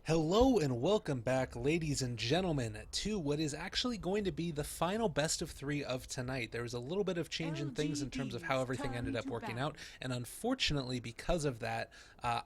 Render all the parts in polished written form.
Hello and welcome back, ladies and gentlemen, to what is actually going to be the final best of three of tonight. There was a little bit of change in things in terms of how everything ended up working out, and unfortunately, because of that,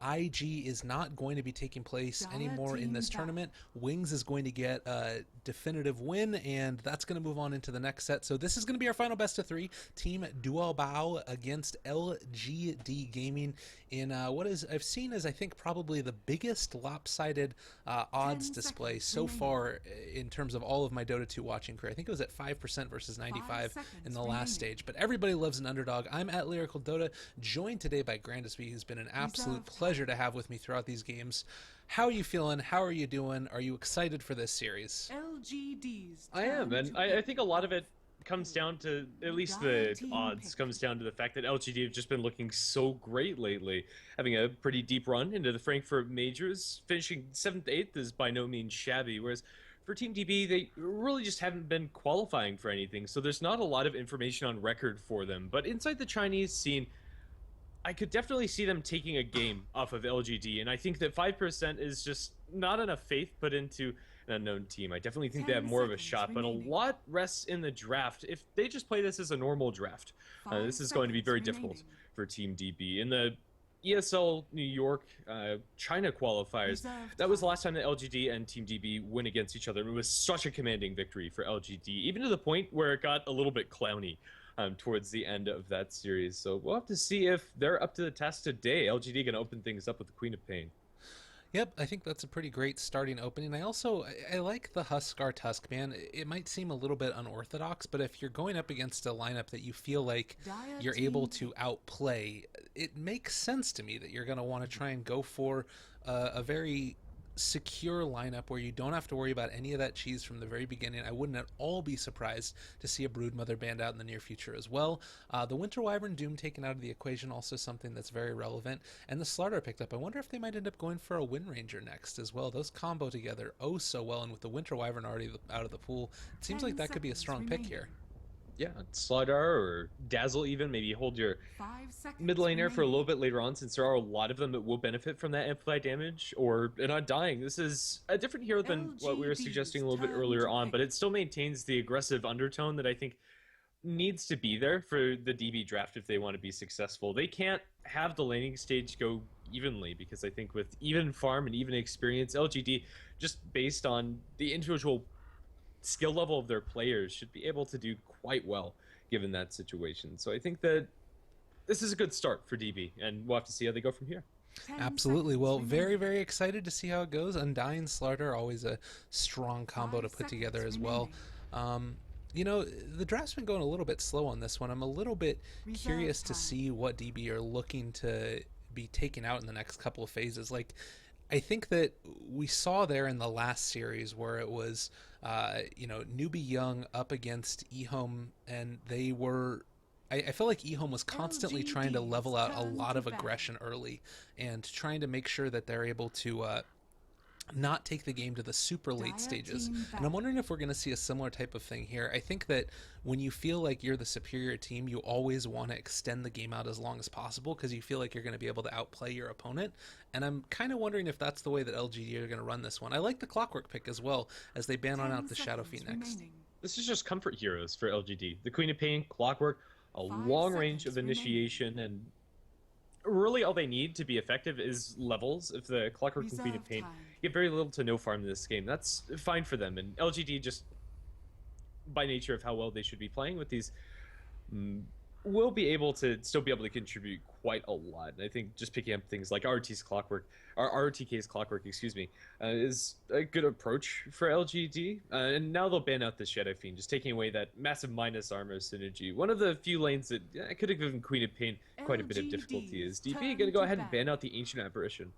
IG is not going to be taking place anymore in this tournament. Wings is going to get a definitive win, and that's going to move on into the next set. So this is going to be our final best of three. Team duobao against LGD Gaming in what is I've seen as I think probably the biggest lopsided odds display so far in terms of all of my Dota 2 watching career. I think it was at 5% versus 95 in the last stage, but everybody loves an underdog. I'm at Lyrical Dota, joined today by GrandisV, who's been an absolute pleasure to have with me throughout these games. How are you feeling? How are you doing? Are you excited for this series? LGD's I am, and I think a lot of it comes down to, at least the odds, comes down to the fact that LGD have just been looking so great lately. Having a pretty deep run into the Frankfurt Majors, finishing 7th, 8th is by no means shabby, whereas for Team DB, they really just haven't been qualifying for anything, so there's not a lot of information on record for them. But inside the Chinese scene, I could definitely see them taking a game off of LGD, and I think that 5% is just not enough faith put into an unknown team. I definitely think they have more of a shot, but a lot rests in the draft. If they just play this as a normal draft, this is going to be very difficult for Team DB. In the ESL New York China qualifiers, that was the last time that LGD and Team DB went against each other. It was such a commanding victory for LGD, even to the point where it got a little bit clowny towards the end of that series. So we'll have to see if they're up to the test today. LGD going to open things up with the Queen of Pain. Yep, I think that's a pretty great starting opening. I like the Huskar Tusk, man. It might seem a little bit unorthodox, but if you're going up against a lineup that you feel like you're able to outplay, it makes sense to me that you're going to want to try and go for a very secure lineup where you don't have to worry about any of that cheese from the very beginning. I wouldn't at all be surprised to see a Broodmother banned out in the near future as well. The Winter Wyvern Doom taken out of the equation, also something that's very relevant. And the Slardar picked up. I wonder if they might end up going for a Wind Ranger next as well. Those combo together oh so well, and with the Winter Wyvern already out of the pool, it seems like that could be a strong pick here. Yeah, Slardar or Dazzle even, maybe hold your mid laner for a little bit later on, since there are a lot of them that will benefit from that amplified damage or not dying. This is a different hero than what we were suggesting a little bit earlier on, but it still maintains the aggressive undertone that I think needs to be there for the DB draft if they want to be successful. They can't have the laning stage go evenly, because I think with even farm and even experience, LGD, just based on the individual skill level of their players, should be able to do quite well given that situation. So I think that this is a good start for DB, and we'll have to see how they go from here. Absolutely. Well, very, very excited to see how it goes. Undying Slardar, always a strong combo to put together as well. You know, the draft's been going a little bit slow on this one. I'm a little bit curious to see what DB are looking to be taken out in the next couple of phases. Like, I think that we saw there in the last series where it was, Newbie Young up against EHOME, and they were. I feel like EHOME was constantly trying to level out a lot of aggression early and trying to make sure that they're able to not take the game to the super late stages. And I'm wondering if we're going to see a similar type of thing here. I think that when you feel like you're the superior team, you always want to extend the game out as long as possible because you feel like you're going to be able to outplay your opponent. And I'm kind of wondering if that's the way that LGD are going to run this one. I like the Clockwork pick as well, as they ban on out the Shadow Phoenix. This is just comfort heroes for LGD. The Queen of Pain, Clockwork, a long range of initiation, and really all they need to be effective is levels. If the Clockwork and Queen of Pain get very little to no farm in this game, that's fine for them. And LGD, just by nature of how well they should be playing with these, will be able to still be able to contribute quite a lot. And I think just picking up things like RT's Clockwork, or RTK's Clockwork, is a good approach for LGD. And now they'll ban out the Shadow Fiend, just taking away that massive minus armor synergy. One of the few lanes that could have given Queen of Pain quite a bit of difficulty is DB going to go ahead and ban out the Ancient Apparition.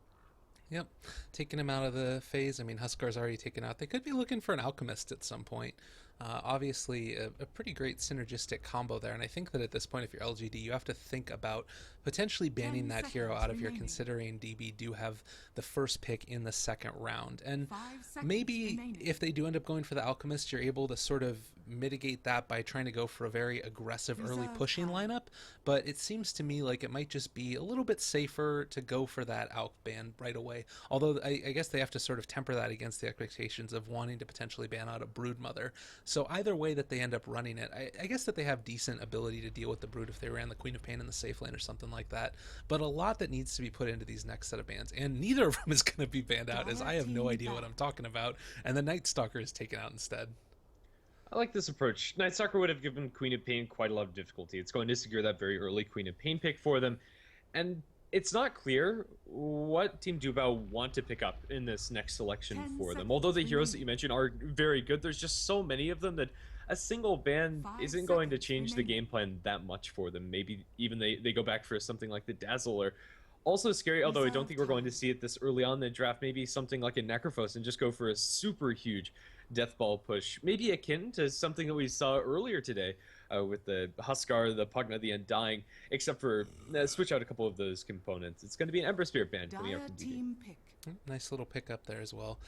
Yep, taking him out of the phase. I mean, Huskar's already taken out. They could be looking for an Alchemist at some point. Obviously, a pretty great synergistic combo there, and I think that at this point, if you're LGD, you have to think about potentially banning 10 that hero seconds out of here, remaining. considering DB do have the first pick in the second round. And 5 seconds maybe remaining. if they do end up going for the Alchemist, you're able to sort of mitigate that by trying to go for a very aggressive early Reserve pushing time. lineup. But it seems to me like it might just be a little bit safer to go for that Alch ban right away. Although I guess they have to sort of temper that against the expectations of wanting to potentially ban out a Broodmother. So either way that they end up running it, I guess that they have decent ability to deal with the Brood if they ran the Queen of Pain in the safe lane or something like that. But a lot that needs to be put into these next set of bans, and neither of them is going to be banned out, as I have no idea what I'm talking about, and the Night Stalker is taken out instead. I like this approach. Night Stalker would have given Queen of Pain quite a lot of difficulty. It's going to secure that very early Queen of Pain pick for them, and it's not clear what Team duobao want to pick up in this next selection for them. Although the heroes that you mentioned are very good, there's just so many of them that a single ban isn't going to change the game plan that much for them. Maybe even they go back for something like the Dazzle, or also scary, although I don't think we're going to see it this early on in the draft, maybe something like a Necrophos and just go for a super huge Death Ball push. Maybe akin to something that we saw earlier today with the Huskar, the Pugna, the Undying, except for switch out a couple of those components. It's going to be an Ember Spirit band coming out from DB. Team pick. Nice little pickup there as well.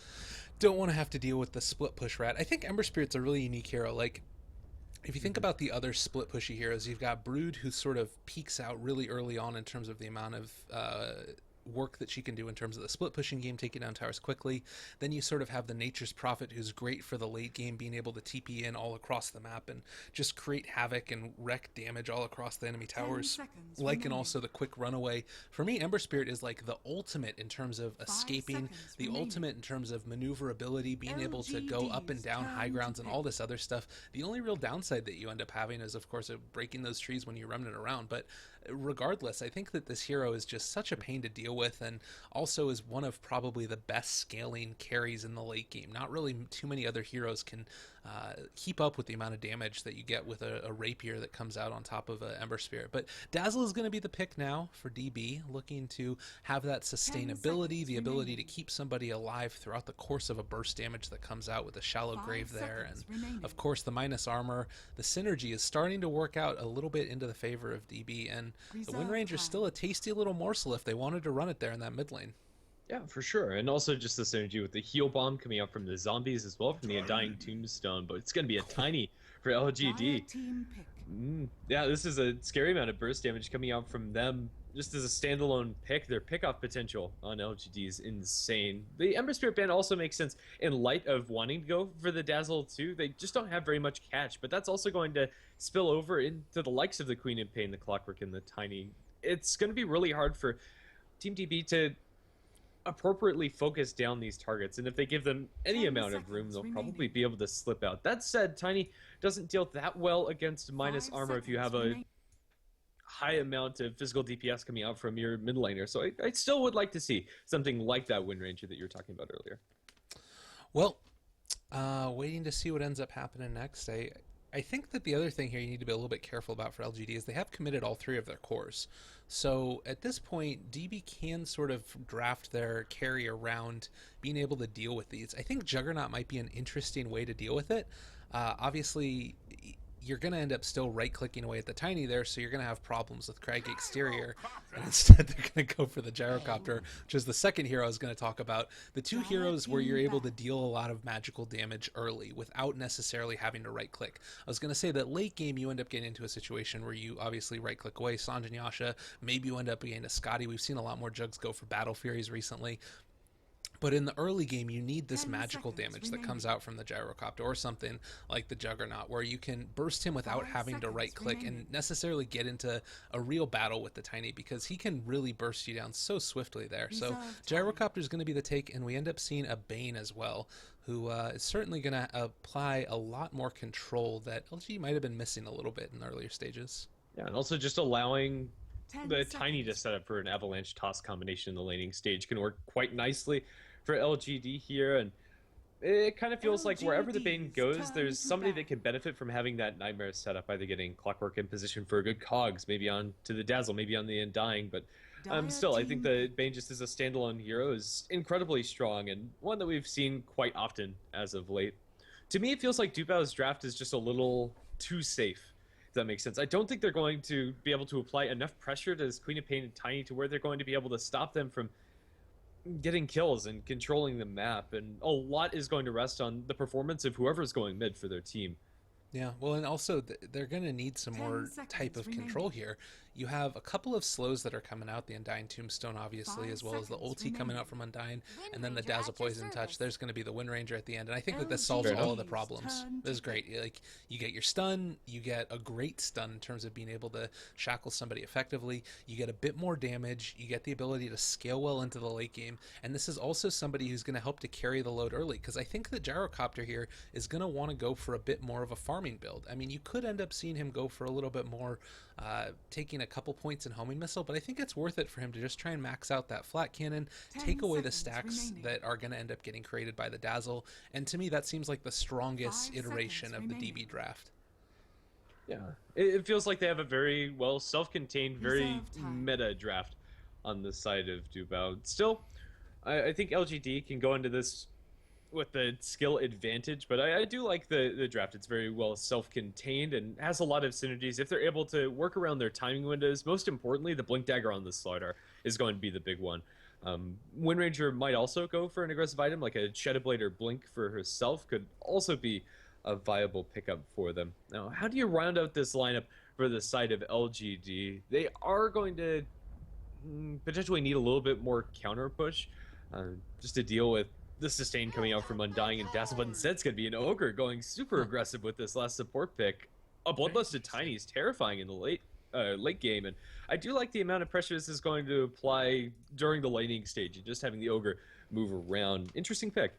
Don't want to have to deal with the split push rat. I think Ember Spirit's a really unique hero. Like, if you think about the other split pushy heroes, you've got Brood, who sort of peaks out really early on in terms of the amount of work that she can do in terms of the split pushing game, taking down towers quickly. Then you sort of have the Nature's Prophet, who's great for the late game, being able to TP in all across the map and just create havoc and wreck damage all across the enemy towers. Like, and also the quick runaway. For me, Ember Spirit is like the ultimate in terms of escaping, the ultimate in terms of maneuverability, being able to go up and down high grounds and all this other stuff. The only real downside that you end up having is, of course, breaking those trees when you run it around. But regardless, I think that this hero is just such a pain to deal with, and also is one of probably the best scaling carries in the late game. Not really too many other heroes can keep up with the amount of damage that you get with a rapier that comes out on top of an Ember Spirit. But Dazzle is going to be the pick now for DB, looking to have that sustainability, the ability to keep somebody alive throughout the course of a burst damage that comes out with a shallow grave there, and of course the minus armor. The synergy is starting to work out a little bit into the favor of DB, and the Wind Ranger's still a tasty little morsel if they wanted to run it there in that mid lane. Yeah, for sure. And also just the synergy with the heal bomb coming out from the zombies as well, from the Undying Tombstone, but it's going to be a tiny for LGD. Yeah, this is a scary amount of burst damage coming out from them just as a standalone pick. Their pickoff potential on LGD is insane. The Ember Spirit band also makes sense in light of wanting to go for the Dazzle too. They just don't have very much catch, but that's also going to spill over into the likes of the Queen of Pain, the Clockwork, and the Tiny. It's going to be really hard for Team DB to appropriately focus down these targets, and if they give them any amount of room, they'll probably be able to slip out. That said, Tiny doesn't deal that well against minus armor if you have a high amount of physical DPS coming out from your mid laner, so I still would like to see something like that Wind Ranger that you were talking about earlier. Well, waiting to see what ends up happening next. I think that the other thing here you need to be a little bit careful about for LGD is they have committed all three of their cores. So at this point, DB can sort of draft their carry around being able to deal with these. I think Juggernaut might be an interesting way to deal with it. Obviously, you're going to end up still right-clicking away at the Tiny there, so you're going to have problems with Crag Exterior. And instead, they're going to go for the Gyrocopter, which is the second hero I was going to talk about. The two heroes where you're able to deal a lot of magical damage early without necessarily having to right-click. I was going to say that late game, you end up getting into a situation where you obviously right-click away Sanj and Yasha. Maybe you end up getting a Scotty. We've seen a lot more Jugs go for Battle Furies recently. But in the early game, you need this magical damage that comes out from the Gyrocopter or something like the Juggernaut, where you can burst him without having to right-click and necessarily get into a real battle with the Tiny, because he can really burst you down so swiftly there. So Gyrocopter is going to be the take, and we end up seeing a Bane as well, who is certainly going to apply a lot more control that LG might have been missing a little bit in the earlier stages. Yeah, and also just allowing the Tiny to set up for an avalanche toss combination in the laning stage can work quite nicely for LGD here, and it kind of feels like wherever the Bane goes, there's somebody that can benefit from having that Nightmare setup, either getting Clockwork in position for a good cogs, maybe on to the Dazzle, maybe on the Undying, but still, I think the Bane just as a standalone hero is incredibly strong, and one that we've seen quite often as of late. To me, it feels like duobao's draft is just a little too safe. If that makes sense. I don't think they're going to be able to apply enough pressure to this Queen of Pain and Tiny to where they're going to be able to stop them from getting kills and controlling the map. And a lot is going to rest on the performance of whoever's going mid for their team. Yeah, well, and also they're going to need some more type of control here. You have a couple of slows that are coming out, the Undying Tombstone, obviously, as well as the ulti coming out from Undying, and then the Dazzle Poison Touch. There's going to be the Wind Ranger at the end, and I think that this solves all of the problems. This is great. Like, you get your stun, you get a great stun in terms of being able to shackle somebody effectively, you get a bit more damage, you get the ability to scale well into the late game, and this is also somebody who's going to help to carry the load early, because I think the Gyrocopter here is going to want to go for a bit more of a farming build. I mean, you could end up seeing him go for a little bit more, taking a couple points in homing missile, but I think it's worth it for him to just try and max out that flat cannon, take away the stacks that are going to end up getting created by the Dazzle, and to me that seems like the strongest iteration of the DB draft. Yeah, it feels like they have a very well self-contained, very meta draft on the side of duobao. Still, I think LGD can go into this with the skill advantage, but I do like the draft. It's very well self-contained and has a lot of synergies if they're able to work around their timing windows. Most importantly, the Blink Dagger on the Slardar is going to be the big one. Wind Ranger might also go for an aggressive item, like a Shadow Blade or Blink for herself could also be a viable pickup for them. Now, how do you round out this lineup for the side of LGD? They are going to potentially need a little bit more counter push just to deal with the sustain coming out from Undying and Dazzle, but instead it's going to be an Ogre going super aggressive with this last support pick. A Bloodlusted Tiny is terrifying in the late game, and I do like the amount of pressure this is going to apply during the laning stage and just having the Ogre move around. Interesting pick.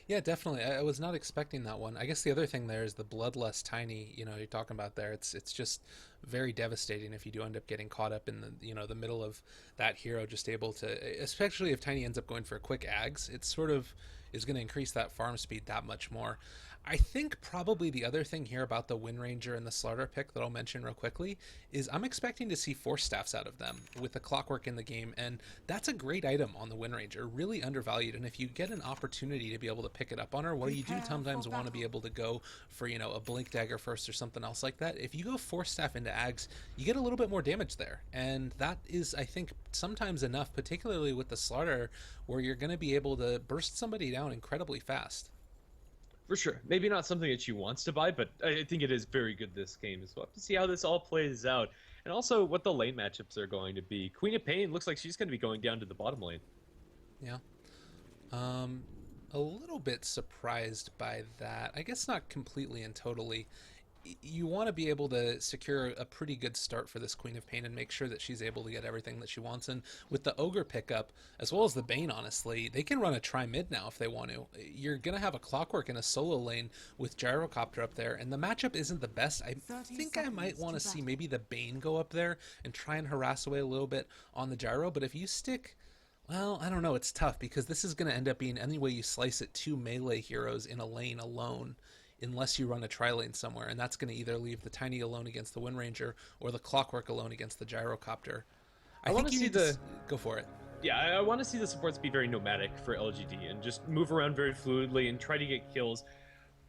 Yeah, definitely. I was not expecting that one. I guess the other thing there is the Bloodlust Tiny, you're talking about there. It's just very devastating if you do end up getting caught up in the middle of that hero, just able to, especially if Tiny ends up going for quick ags, it sort of is going to increase that farm speed that much more. I think probably the other thing here about the Wind Ranger and the Slardar pick that I'll mention real quickly is I'm expecting to see Force Staffs out of them with the Clockwork in the game, and that's a great item on the Wind Ranger, really undervalued, and if you get an opportunity to be able to pick it up on her, what you do sometimes want to be able to go for, a Blink Dagger first or something else like that. If you go Force Staff into Ags, you get a little bit more damage there, and that is, I think, sometimes enough, particularly with the Slardar, where you're going to be able to burst somebody down incredibly fast. For sure. Maybe not something that she wants to buy, but I think it is very good this game as well. To see how this all plays out, and also what the lane matchups are going to be. Queen of Pain looks like she's going to be going down to the bottom lane. Yeah. A little bit surprised by that. I guess not completely and totally. You want to be able to secure a pretty good start for this Queen of Pain and make sure that she's able to get everything that she wants. And with the Ogre pickup, as well as the Bane, honestly, they can run a tri-mid now if they want to. You're going to have a Clockwork in a solo lane with Gyrocopter up there, and the matchup isn't the best. I think I might want to see maybe the Bane go up there and try and harass away a little bit on the Gyro, but if you stick... Well, I don't know, it's tough, because this is going to end up being, any way you slice it, 2 melee heroes in a lane alone, unless you run a tri-lane somewhere, and that's going to either leave the Tiny alone against the Wind Ranger or the Clockwork alone against the Gyrocopter. I want to see go for it. Yeah, I want to see the supports be very nomadic for LGD and just move around very fluidly and try to get kills.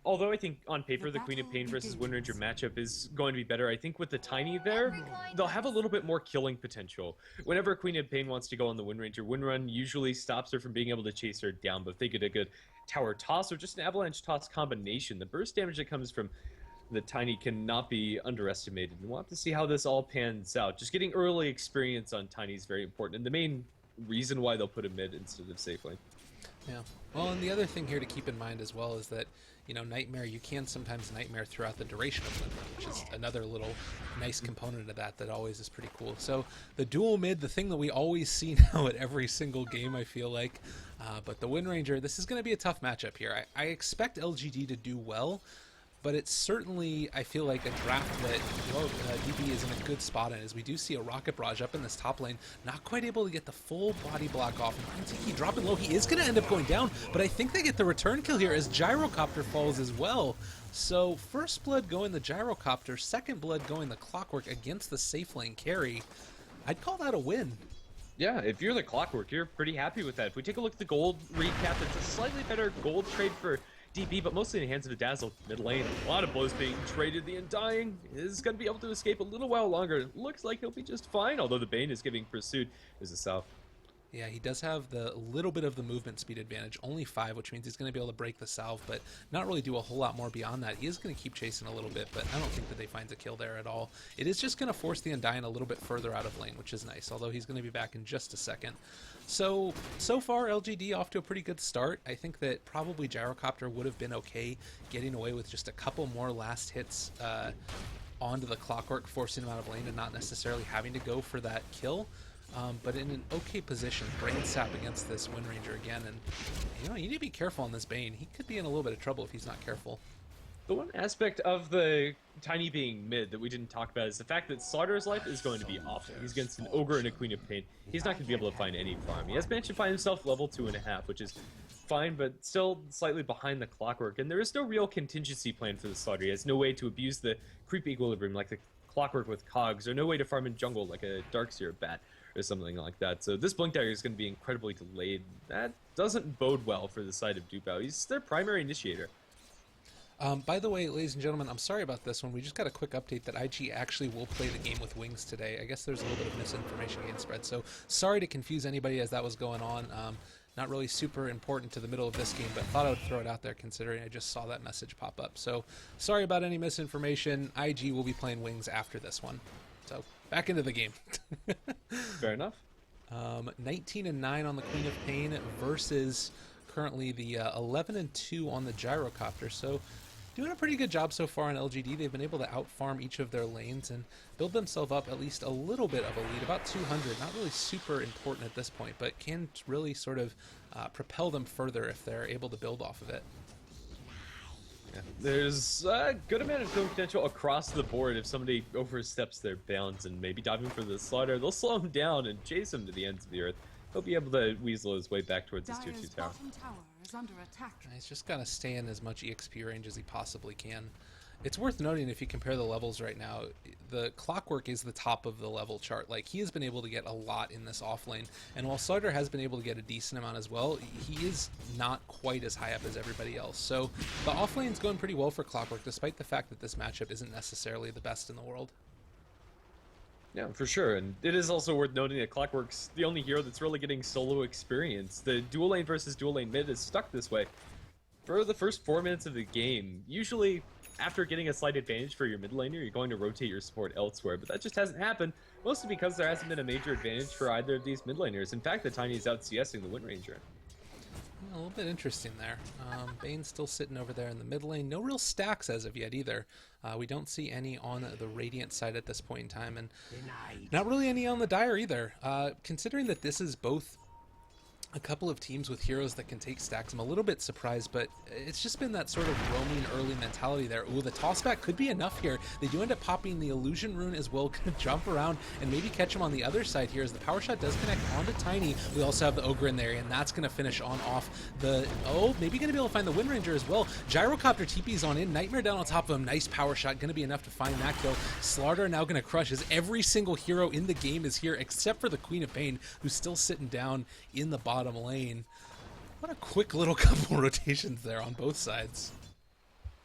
Although I think on paper the Queen of Pain versus Wind Ranger matchup is going to be better, I think with the Tiny there, they'll have a little bit more killing potential. Whenever Queen of Pain wants to go on the Wind Ranger, Wind Run usually stops her from being able to chase her down, but if they get a good tower toss or just an avalanche toss combination, the burst damage that comes from the Tiny cannot be underestimated. And we'll have to see how this all pans out. Just getting early experience on Tiny is very important, and the main reason why they'll put a mid instead of safe lane. Yeah. Well, and the other thing here to keep in mind as well is that, Nightmare, you can sometimes Nightmare throughout the duration of Wind Run, which is another little nice component of that always is pretty cool. So the dual mid, the thing that we always see now at every single game, I feel like. But the Wind Ranger, this is going to be a tough matchup here. I expect LGD to do well, but it's certainly, I feel like, a draft that DB is in a good spot in, as we do see a Rocket Barrage up in this top lane, not quite able to get the full body block off. And Tiki dropping low, he is going to end up going down, but I think they get the return kill here as Gyrocopter falls as well. So first blood going the Gyrocopter, second blood going the Clockwork against the safe lane carry. I'd call that a win. Yeah, if you're the Clockwork, you're pretty happy with that. If we take a look at the gold recap, it's a slightly better gold trade for FTD.B, but mostly in the hands of the Dazzle. Mid lane, a lot of blows being traded. The Undying is going to be able to escape a little while longer. Looks like he'll be just fine, although the Bane is giving pursuit. There's a South. Yeah, he does have the little bit of the movement speed advantage, only 5, which means he's going to be able to break the salve, but not really do a whole lot more beyond that. He is going to keep chasing a little bit, but I don't think that they find a kill there at all. It is just going to force the Undying a little bit further out of lane, which is nice, although he's going to be back in just a second. So far, LGD off to a pretty good start. I think that probably Gyrocopter would have been okay getting away with just a couple more last hits onto the Clockwork, forcing him out of lane and not necessarily having to go for that kill. But in an okay position, Brain Sap against this Wind Ranger again, and you need to be careful on this Bane. He could be in a little bit of trouble if he's not careful. The one aspect of the Tiny being mid that we didn't talk about is the fact that Slaughter's life is going to be awful. He's against an Ogre and a Queen of Pain. He's not going to be able to find any farm. He has managed to find himself level 2.5, which is fine, but still slightly behind the Clockwork. And there is no real contingency plan for the Slaughter. He has no way to abuse the creep equilibrium like the Clockwork with Cogs, or no way to farm in jungle like a Darkseer Bat or something like that. So this Blink Dagger is going to be incredibly delayed. That doesn't bode well for the side of duobao. He's their primary initiator. By the way, ladies and gentlemen, I'm sorry about this one. We just got a quick update that IG actually will play the game with Wings today. I guess there's a little bit of misinformation getting spread, so sorry to confuse anybody as that was going on. Not really super important to the middle of this game, but thought I would throw it out there considering I just saw that message pop up. So sorry about any misinformation. IG will be playing Wings after this one. So back into the game. Fair enough. 19-9 on the Queen of Pain versus currently the 11-2 on the Gyrocopter. So doing a pretty good job so far on LGD. They've been able to outfarm each of their lanes and build themselves up at least a little bit of a lead, about 200. Not really super important at this point, but can really sort of propel them further if they're able to build off of it. Yeah. There's a good amount of killing potential across the board. If somebody oversteps their bounds and maybe diving for the Slaughter, they'll slow him down and chase him to the ends of the earth. He'll be able to weasel his way back towards his tier 2 tower. Under attack. He's just got to stay in as much EXP range as he possibly can. It's worth noting, if you compare the levels right now, the Clockwork is the top of the level chart. Like, he has been able to get a lot in this off lane, and while Slaughter has been able to get a decent amount as well, he is not quite as high up as everybody else. So the off lane's going pretty well for Clockwork, despite the fact that this matchup isn't necessarily the best in the world. Yeah, for sure, and it is also worth noting that Clockwork's the only hero that's really getting solo experience. The dual lane versus dual lane mid is stuck this way for the first 4 minutes of the game. Usually, after getting a slight advantage for your mid laner, you're going to rotate your support elsewhere, but that just hasn't happened, mostly because there hasn't been a major advantage for either of these mid laners. In fact, the Tiny is out CSing the Wind Ranger. A little bit interesting there. Bane's still sitting over there in the mid lane. No real stacks as of yet either. We don't see any on the Radiant side at this point in time, and not really any on the Dire either. Considering that this is both a couple of teams with heroes that can take stacks, I'm a little bit surprised, but it's just been that sort of roaming early mentality there. Ooh, the tossback could be enough here. They do end up popping the Illusion Rune as well, gonna jump around and maybe catch him on the other side here as the power shot does connect onto Tiny. We also have the Ogre in there, and that's gonna finish on off the, maybe gonna be able to find the Wind Ranger as well. Gyrocopter TP's on in, Nightmare down on top of him, nice power shot, gonna be enough to find that kill. Slaughter now gonna crush as every single hero in the game is here except for the Queen of Pain, who's still sitting down in the bottom lane. What a quick little couple rotations there on both sides.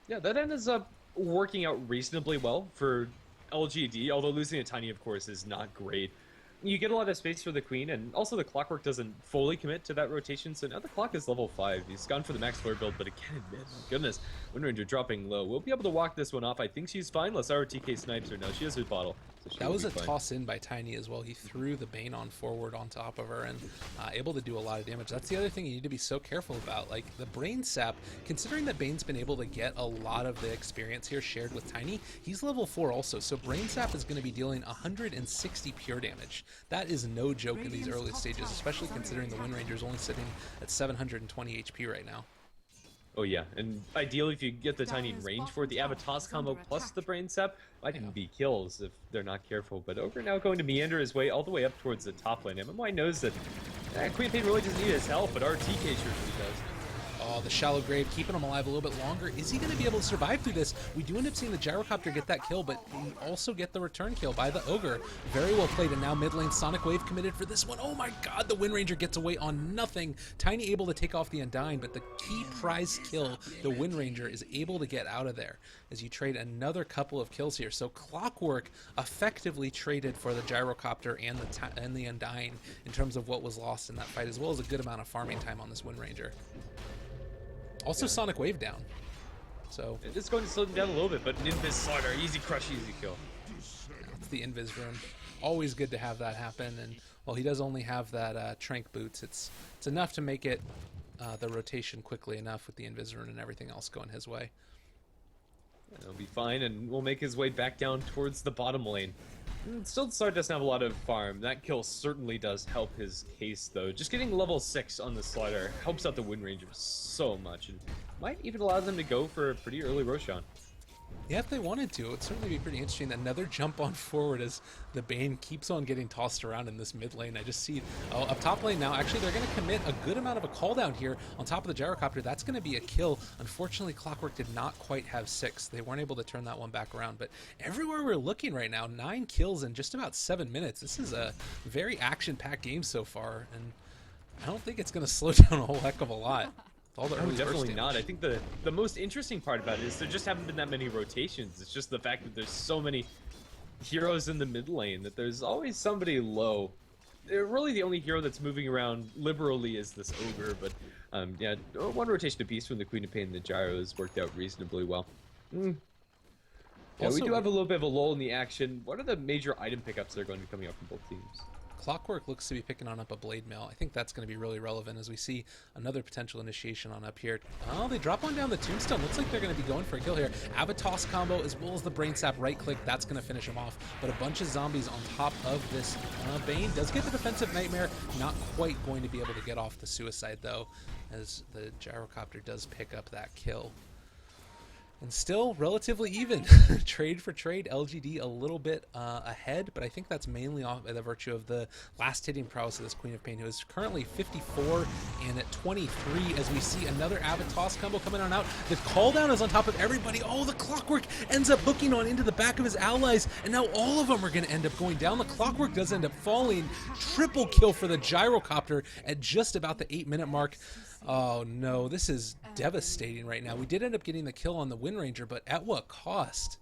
Yeah, that ends up working out reasonably well for LGD, although losing a Tiny, of course, is not great. You get a lot of space for the Queen, and also the Clockwork doesn't fully commit to that rotation, so now the Clock is level 5. He's gone for the max floor build, but again, my goodness, Wind Ranger dropping low. We'll be able to walk this one off. I think she's fine, unless our TK snipes her. No, she has her bottle. So that was a toss in by Tiny as well. He threw the Bane on forward on top of her and able to do a lot of damage. That's the other thing you need to be so careful about. Like, the Brain Sap, considering that Bane's been able to get a lot of the experience here shared with Tiny, he's level 4 also, so Brain Sap is going to be dealing 160 pure damage. That is no joke in these early stages, especially considering the Wind Ranger is only sitting at 720 HP right now. Oh yeah, and ideally if you get the Tiny in range for the Avatos combo plus the Brain Sap, might even be kills if they're not careful. But Ogre now going to meander his way all the way up towards the top lane. MMY knows that Queen of Pain really doesn't need his help, but our TK sure does. Oh, Oh, the shallow grave keeping him alive a little bit longer. Is he going to be able to survive through this? We do end up seeing the gyrocopter get that kill, but we also get the return kill by the ogre. Very well played, and now mid lane Sonic Wave committed for this one. Oh my god, the Wind Ranger gets away on nothing. Tiny able to take off the Undying, but the key prize kill, the Wind Ranger, is able to get out of there as you trade another couple of kills here. So Clockwork effectively traded for the gyrocopter and the Undying in terms of what was lost in that fight, as well as a good amount of farming time on this Wind Ranger. Also Sonic Wave down. So it's going to slow them down a little bit, but an Invis Slaughter, easy crush, easy kill. it's the Invis rune. Always good to have that happen, and while he does only have that Trank Boots, it's enough to make it the rotation quickly enough with the Invis rune and everything else going his way. He'll be fine, and will make his way back down towards the bottom lane. Still, Star doesn't have a lot of farm. That kill certainly does help his case, though. Just getting level 6 on the Slider helps out the Wind Ranger so much, and might even allow them to go for a pretty early Roshan. Yeah, if they wanted to, it would certainly be pretty interesting. Another jump on forward as the Bane keeps on getting tossed around in this mid lane. I just see, oh, up top lane now. Actually, they're going to commit a good amount of a call down here on top of the gyrocopter. That's going to be a kill. Unfortunately, Clockwork did not quite have 6. They weren't able to turn that one back around. But everywhere we're looking right now, 9 kills in just about 7 minutes. This is a very action-packed game so far, and I don't think it's going to slow down a whole heck of a lot. All the early definitely not. I think the most interesting part about it is there just haven't been that many rotations. It's just the fact that there's so many heroes in the mid lane that there's always somebody low. Really, the only hero that's moving around liberally is this ogre, but yeah, one rotation apiece from the Queen of Pain and the Gyro has worked out reasonably well. Yeah, Also, we do have a little bit of a lull in the action. What are the major item pickups that are going to be coming up from both teams? Clockwork looks to be picking on up a Blade Mail. I think that's going to be really relevant as we see another potential initiation on up here. Oh, they drop on down the Tombstone. Looks like they're going to be going for a kill here. Avatos combo as well as the Brain Sap right click. That's going to finish him off. But a bunch of zombies on top of this. Bane does get the defensive Nightmare. Not quite going to be able to get off the suicide though, as the gyrocopter does pick up that kill. And still relatively even. Trade for trade, LGD a little bit ahead, but I think that's mainly off by the virtue of the last hitting prowess of this Queen of Pain, who is currently 54 and at 23 as we see another Avatos combo coming on out. The call down is on top of everybody. Oh, the Clockwork ends up hooking on into the back of his allies, and now all of them are going to end up going down. The Clockwork does end up falling. Triple kill for the gyrocopter at just about the 8-minute mark. Oh no, this is devastating right now. We did end up getting the kill on the Wind Ranger, but at what cost?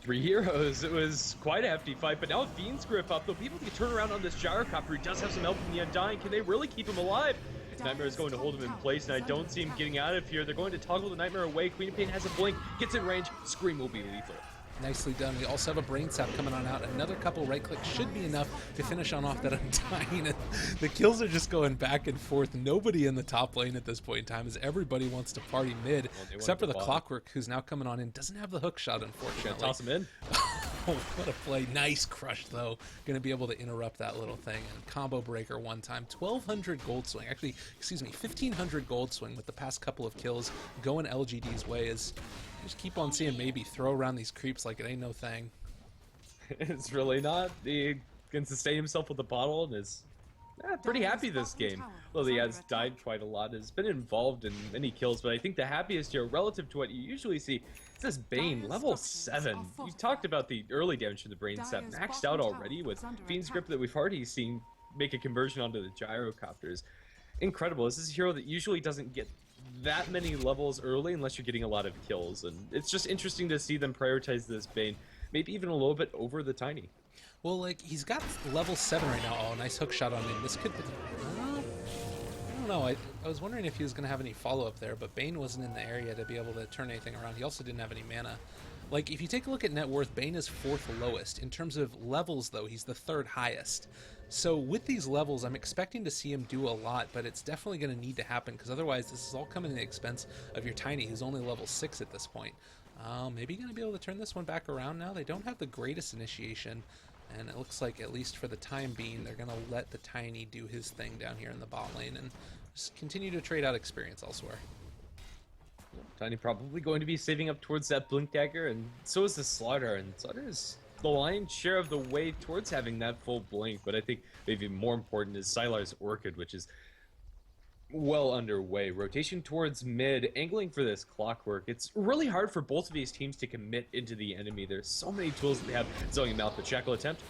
3 heroes. It was quite a hefty fight, but now Fiend's grip up, though people can turn around on this gyrocopter. He does have some help from the Undying. Can they really keep him alive? Nightmare is going to hold him in place, and I don't see him getting out of here. They're going to toggle the Nightmare away. Queen of Pain has a blink, gets in range. Scream will be lethal. Nicely done. We also have a Brain Sap coming on out. Another couple right clicks should be enough to finish on off that Undying. And the kills are just going back and forth. Nobody in the top lane at this point in time, as everybody wants to party mid, except for the Clockwork, who's now coming on in. Doesn't have the hook shot, unfortunately. Toss him in. Oh, what a play. Nice crush, though. Going to be able to interrupt that little thing. And combo breaker one time. 1,200 gold swing. Actually, excuse me, 1,500 gold swing with the past couple of kills going LGD's way as just keep on seeing maybe throw around these creeps like it ain't no thing. It's really not. He can sustain himself with the bottle and is pretty happy this game. Well, he has died quite a lot, has been involved in many kills, but I think the happiest here, relative to what you usually see, is this Bane, level 7. You talked about the early damage to the Brain Sap, maxed out already with Fiend's Grip that we've already seen make a conversion onto the gyrocopters. Incredible. This is a hero that usually doesn't get that many levels early unless you're getting a lot of kills, and it's just interesting to see them prioritize this Bane, maybe even a little bit over the Tiny. Well, like, he's got level 7 right now. Oh, nice hook shot on him. This could be... I don't know. I was wondering if he was going to have any follow-up there, but Bane wasn't in the area to be able to turn anything around. He also didn't have any mana. Like, if you take a look at net worth, Bane is 4th lowest. In terms of levels, though, he's the 3rd highest. So with these levels, I'm expecting to see him do a lot, but it's definitely going to need to happen, because otherwise this is all coming at the expense of your Tiny, who's only level 6 at this point. Maybe going to be able to turn this one back around now. They don't have the greatest initiation, and it looks like, at least for the time being, they're going to let the Tiny do his thing down here in the bot lane and just continue to trade out experience elsewhere. Tiny probably going to be saving up towards that Blink Dagger, and so is the Slaughter, and Slaughter is the lion's share of the way towards having that full blink, but I think maybe more important is Sylar's Orchid, which is well underway. Rotation towards mid, angling for this clockwork. It's really hard for both of these teams to commit into the enemy. There's so many tools that they have. Zoning Mouth, the shackle attempt.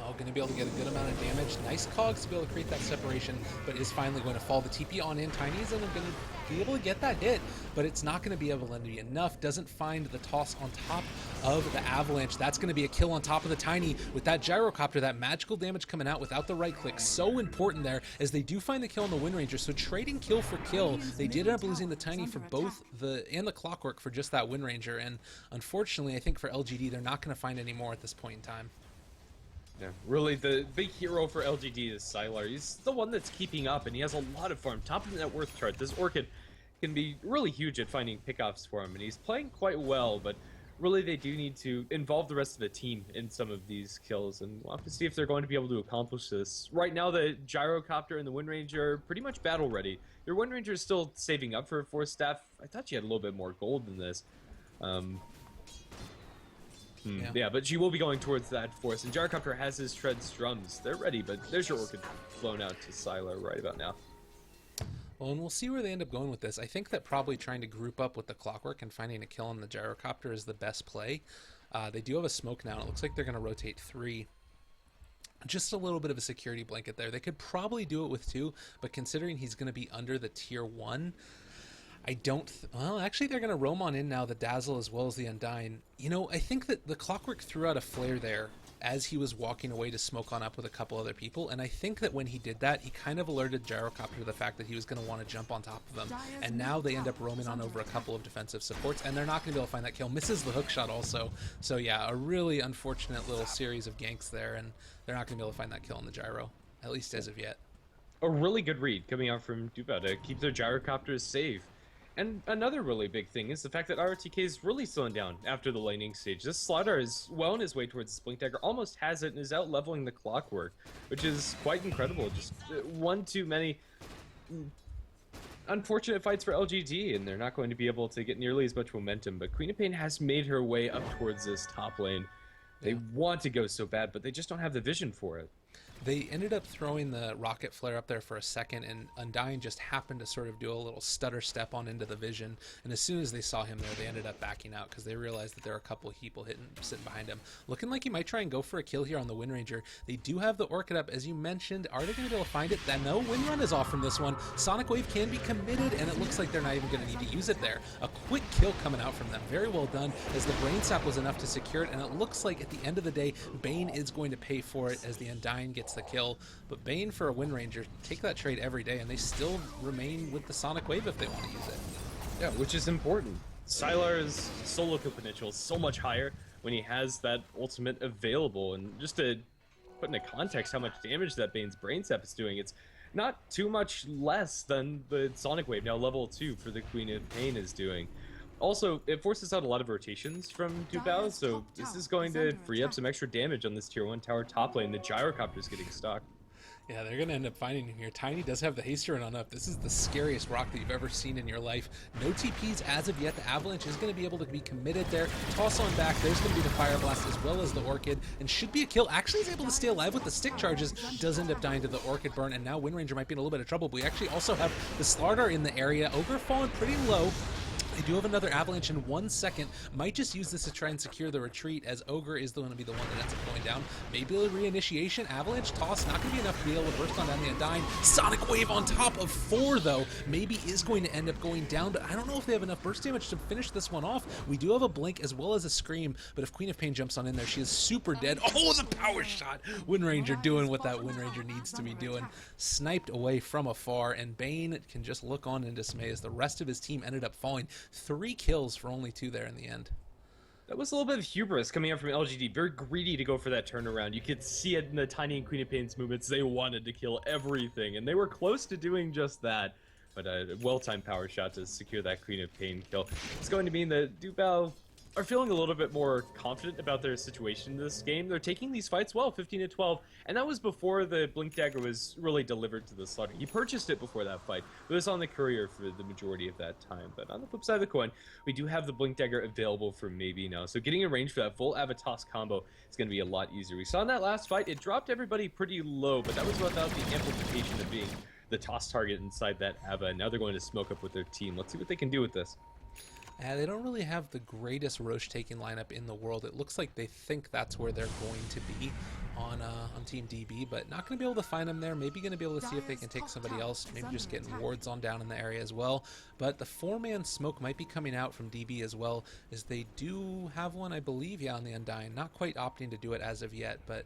Oh, going to be able to get a good amount of damage. Nice cogs to be able to create that separation, but is finally going to fall. The TP on in. Tiny is going to be able to get that hit, but it's not going to be able to be enough. Doesn't find the toss on top of the avalanche. That's going to be a kill on top of the Tiny with that gyrocopter. That magical damage coming out without the right click. So important there as they do find the kill on the Wind Ranger. So trading kill for kill. They did end up losing the Tiny for both the clockwork for just that Wind Ranger. And unfortunately, I think for LGD, they're not going to find any more at this point in time. Yeah, really, the big hero for LGD is Sylar. He's the one that's keeping up, and he has a lot of farm. Top of the net worth chart. This Orchid can be really huge at finding pickoffs for him, and he's playing quite well, but really they do need to involve the rest of the team in some of these kills, and we'll have to see if they're going to be able to accomplish this. Right now, the Gyrocopter and the Wind Ranger are pretty much battle ready. Your Wind Ranger is still saving up for a 4 staff. I thought she had a little bit more gold than this. Yeah, but she will be going towards that force. And Gyrocopter has his Treads drums. They're ready, but there's your Orchid flown out to Sylar right about now. Well, and we'll see where they end up going with this. I think that probably trying to group up with the Clockwork and finding a kill on the Gyrocopter is the best play. They do have a smoke now, and it looks like they're going to rotate 3. Just a little bit of a security blanket there. They could probably do it with 2, but considering he's going to be under the tier 1, I don't... well, actually, they're going to roam on in now, the Dazzle as well as the Undyne. You know, I think that the Clockwork threw out a flare there as he was walking away to smoke on up with a couple other people, and I think that when he did that, he kind of alerted Gyrocopter to the fact that he was going to want to jump on top of them, and now they end up roaming on over a couple of defensive supports, and they're not going to be able to find that kill. Misses the hook shot also, so yeah, a really unfortunate little series of ganks there, and they're not going to be able to find that kill on the Gyro, at least as of yet. A really good read coming out from duobao to keep their Gyrocopters safe. And another really big thing is the fact that RTK is really slowing down after the laning stage. This Slardar is well on his way towards the Blink Dagger, almost has it, and is out leveling the Clockwork, which is quite incredible. Just one too many unfortunate fights for LGD, and they're not going to be able to get nearly as much momentum. But Queen of Pain has made her way up towards this top lane. They want to go so bad, but they just don't have the vision for it. They ended up throwing the rocket flare up there for a second, and Undyne just happened to sort of do a little stutter step on into the vision, and as soon as they saw him there, they ended up backing out because they realized that there are a couple of people sitting behind him. Looking like he might try and go for a kill here on the Wind Ranger. They do have the Orchid up, as you mentioned. Are they going to be able to find it? Then no, Wind Run is off from this one. Sonic Wave can be committed, and it looks like they're not even going to need to use it there. A quick kill coming out from them. Very well done, as the Brain Sap was enough to secure it, and it looks like at the end of the day, Bane is going to pay for it as the Undyne gets the kill. But Bane for a Wind Ranger, take that trade every day, and they still remain with the Sonic Wave if they want to use it. Yeah, which is important. Sylar's solo kill potential is so much higher when he has that ultimate available, and just to put into context how much damage that Bane's Brain Sap is doing, it's not too much less than the Sonic Wave, now level 2 for the Queen of Pain is doing. Also, it forces out a lot of rotations from duobao, so this is going to free up some extra damage on this tier 1 tower top lane. The Gyrocopter is getting stuck. Yeah, they're going to end up finding him here. Tiny does have the haste run on up. This is the scariest rock that you've ever seen in your life. No TPs as of yet. The Avalanche is going to be able to be committed there. Toss on back. There's going to be the Fire Blast as well as the Orchid, and should be a kill. Actually, he's able to stay alive with the stick charges. Does end up dying to the Orchid burn, and now Wind Ranger might be in a little bit of trouble. But we actually also have the Slardar in the area. Ogre falling pretty low. They do have another Avalanche in 1 second. Might just use this to try and secure the retreat, as Ogre is the one to be the one that ends up going down. Maybe a reinitiation. Avalanche toss, not going to be enough to be able to burst on down the Undyne. Sonic Wave on top of 4, though. Maybe is going to end up going down, but I don't know if they have enough burst damage to finish this one off. We do have a Blink as well as a Scream, but if Queen of Pain jumps on in there, she is super dead. Oh, the power shot! Wind Ranger doing what that Wind Ranger needs to be doing. Sniped away from afar, and Bane can just look on in dismay as the rest of his team ended up falling. 3 kills for only 2 there in the end. That was a little bit of hubris coming out from LGD. Very greedy to go for that turnaround. You could see it in the Tiny and Queen of Pain's movements. They wanted to kill everything, and they were close to doing just that. But a well-timed power shot to secure that Queen of Pain kill. It's going to mean that duobao are feeling a little bit more confident about their situation in this game. They're taking these fights well, 15-12, and that was before the Blink Dagger was really delivered to the Slaughter. He purchased it before that fight. It was on the courier for the majority of that time. But on the flip side of the coin, we do have the Blink Dagger available for maybe now. So getting a range for that full Avatos combo is going to be a lot easier. We saw in that last fight, it dropped everybody pretty low, but that was without the amplification of being the toss target inside that Ava, and now they're going to smoke up with their team. Let's see what they can do with this. They don't really have the greatest Roche taking lineup in the world. It looks like they think that's where they're going to be on Team DB, but not going to be able to find them there. Maybe going to be able to see if they can take somebody else. Maybe just getting wards on down in the area as well. But the 4-man smoke might be coming out from DB as well, as they do have one, I believe, yeah, on the Undying. Not quite opting to do it as of yet, but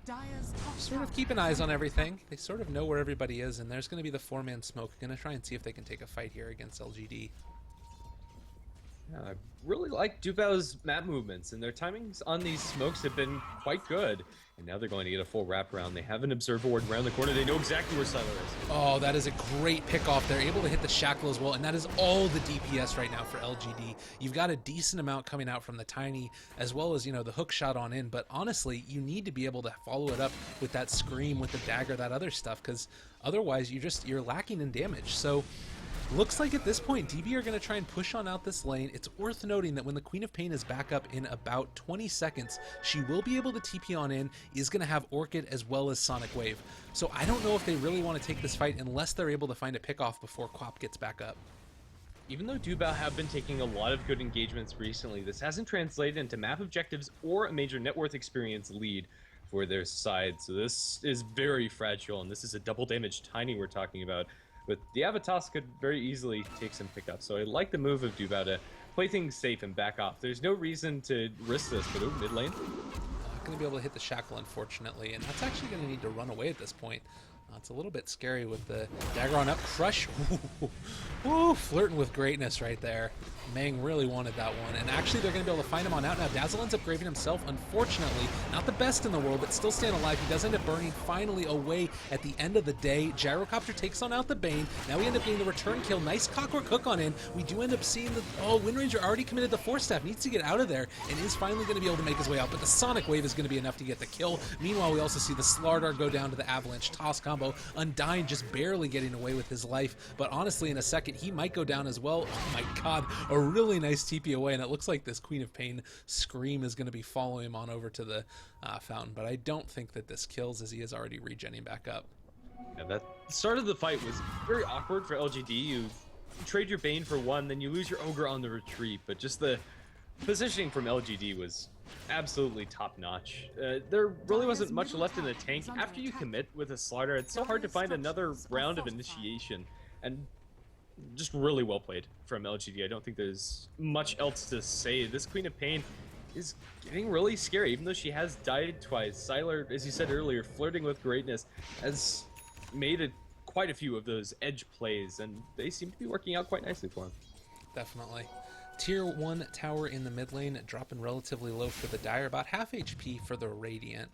sort of keeping eyes on everything. They sort of know where everybody is, and there's going to be the 4-man smoke. Going to try and see if they can take a fight here against LGD. Yeah, I really like duobao's map movements, and their timings on these smokes have been quite good. And now they're going to get a full wraparound. They have an observer ward around the corner. They know exactly where Siler is. Oh, that is a great pickoff. They're able to hit the Shackle as well, and that is all the DPS right now for LGD. You've got a decent amount coming out from the Tiny, as well as, you know, the hook shot on in, but honestly, you need to be able to follow it up with that Scream, with the dagger, that other stuff, because otherwise you're lacking in damage. So looks like at this point, DB are going to try and push on out this lane. It's worth noting that when the Queen of Pain is back up in about 20 seconds, she will be able to TP on in, is going to have Orchid as well as Sonic Wave. So I don't know if they really want to take this fight unless they're able to find a pickoff before Quap gets back up. Even though duobao have been taking a lot of good engagements recently, this hasn't translated into map objectives or a major net worth experience lead for their side. So this is very fragile, and this is a double damage Tiny we're talking about. But the Avatos could very easily take some pickups. So I like the move of duobao to play things safe and back off. There's no reason to risk this, but mid lane. Not going to be able to hit the Shackle, unfortunately, and that's actually going to need to run away at this point. It's a little bit scary with the dagger on up. Crush. Ooh, flirting with greatness right there. Mang really wanted that one, and actually they're going to be able to find him on out now. Dazzle ends up graving himself, unfortunately. Not the best in the world, but still staying alive. He does end up burning finally away at the end of the day. Gyrocopter takes on out the Bane. Now we end up getting the return kill. Nice Clockwork Hook on in. We do end up seeing the... Oh, Wind Ranger already committed the Force Staff. Needs to get out of there, and is finally going to be able to make his way out, but the Sonic Wave is going to be enough to get the kill. Meanwhile, we also see the Slardar go down to the Avalanche Toss combo. Undying just barely getting away with his life, but honestly in a second he might go down as well. Oh my god, a really nice TP away, and it looks like this Queen of Pain Scream is going to be following him on over to the fountain, but I don't think that this kills, as he is already regenning back up. Yeah, that start of the fight was very awkward for LGD. You trade your Bane for one, then you lose your Ogre on the retreat, but just the positioning from LGD was absolutely top-notch. There really wasn't much left in the tank. After you commit with a Slardar, it's so hard to find another round of initiation, and just really well played from LGD. I don't think there's much else to say. This Queen of Pain is getting really scary, even though she has died twice. Siler, as you said earlier, flirting with greatness, has made quite a few of those edge plays, and they seem to be working out quite nicely for him. Definitely. Tier 1 tower in the mid lane, dropping relatively low for the Dire, about half HP for the Radiant.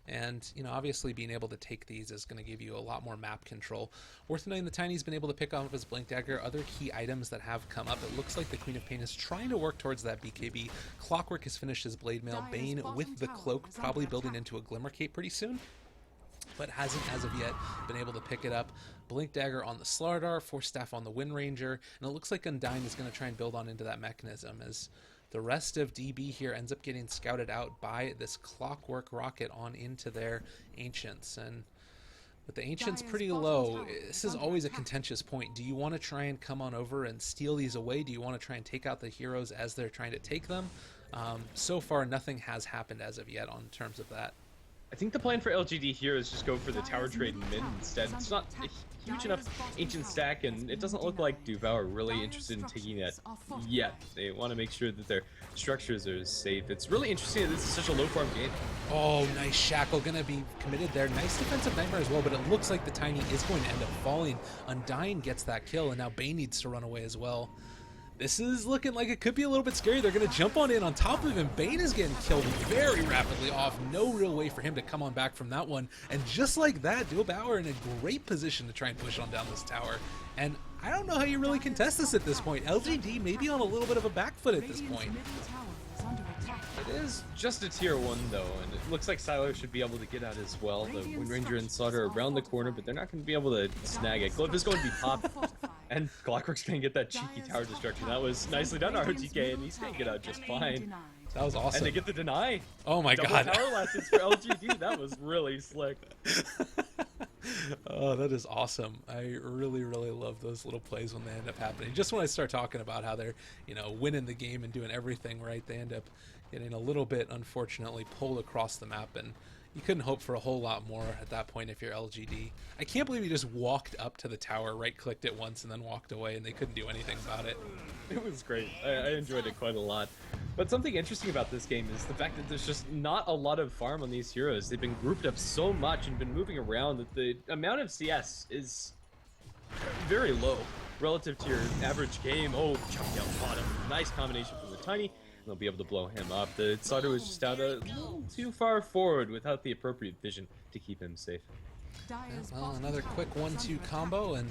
And, you know, obviously being able to take these is going to give you a lot more map control. Worth noting, the Tiny's been able to pick off his Blink Dagger. Other key items that have come up, it looks like the Queen of Pain is trying to work towards that BKB. Clockwork has finished his Blade Mail. Bane with the Cloak, probably building into a Glimmer Cape pretty soon, but hasn't as of yet been able to pick it up. Blink Dagger on the Slardar, Force Staff on the Wind Ranger, and it looks like Undying is going to try and build on into that mechanism, as the rest of DB here ends up getting scouted out by this Clockwork Rocket on into their Ancients. And with the Ancients pretty low, this is always a contentious point. Do you want to try and come on over and steal these away? Do you want to try and take out the heroes as they're trying to take them? So far, nothing has happened as of yet on terms of that. I think the plan for LGD here is just go for the tower trade mid instead. It's not a huge enough ancient stack, and it doesn't look like duobao are really interested in taking that yet. They want to make sure that their structures are safe. It's really interesting that this is such a low farm game. Oh, nice Shackle, gonna be committed there. Nice defensive Nightmare as well, but it looks like the Tiny is going to end up falling. Undying gets that kill, and now Bane needs to run away as well. This is looking like it could be a little bit scary. They're going to jump on in on top of him. Bane is getting killed very rapidly off. No real way for him to come on back from that one. And just like that, duobao are in a great position to try and push on down this tower. And I don't know how you really contest this at this point. LGD may be on a little bit of a back foot at this point. It is just a tier 1 though, and it looks like Siler should be able to get out as well. The Wind Ranger and Slaughter are around the corner, but they're not going to be able to snag it. Glyph is going to be popped, and Clockwork's going to get that cheeky tower destruction. That was nicely done, RTK, and he's going to get out just fine. That was awesome. And they get the deny. Oh my god. Double tower lessons for LGD. That was really slick. Oh, that is awesome. I really, really love those little plays when they end up happening. Just when I start talking about how they're, winning the game and doing everything right, they end up getting a little bit, unfortunately, pulled across the map, and you couldn't hope for a whole lot more at that point if you're LGD. I can't believe he just walked up to the tower, right-clicked it once, and then walked away, and they couldn't do anything about it. It was great. I enjoyed it quite a lot. But something interesting about this game is the fact that there's just not a lot of farm on these heroes. They've been grouped up so much and been moving around that the amount of CS is very low relative to your average game. Oh, chucked out bottom. Nice combination from the Tiny. They'll be able to blow him up. The Slider was just out a little too far forward without the appropriate vision to keep him safe. Well, another quick 1-2 combo, and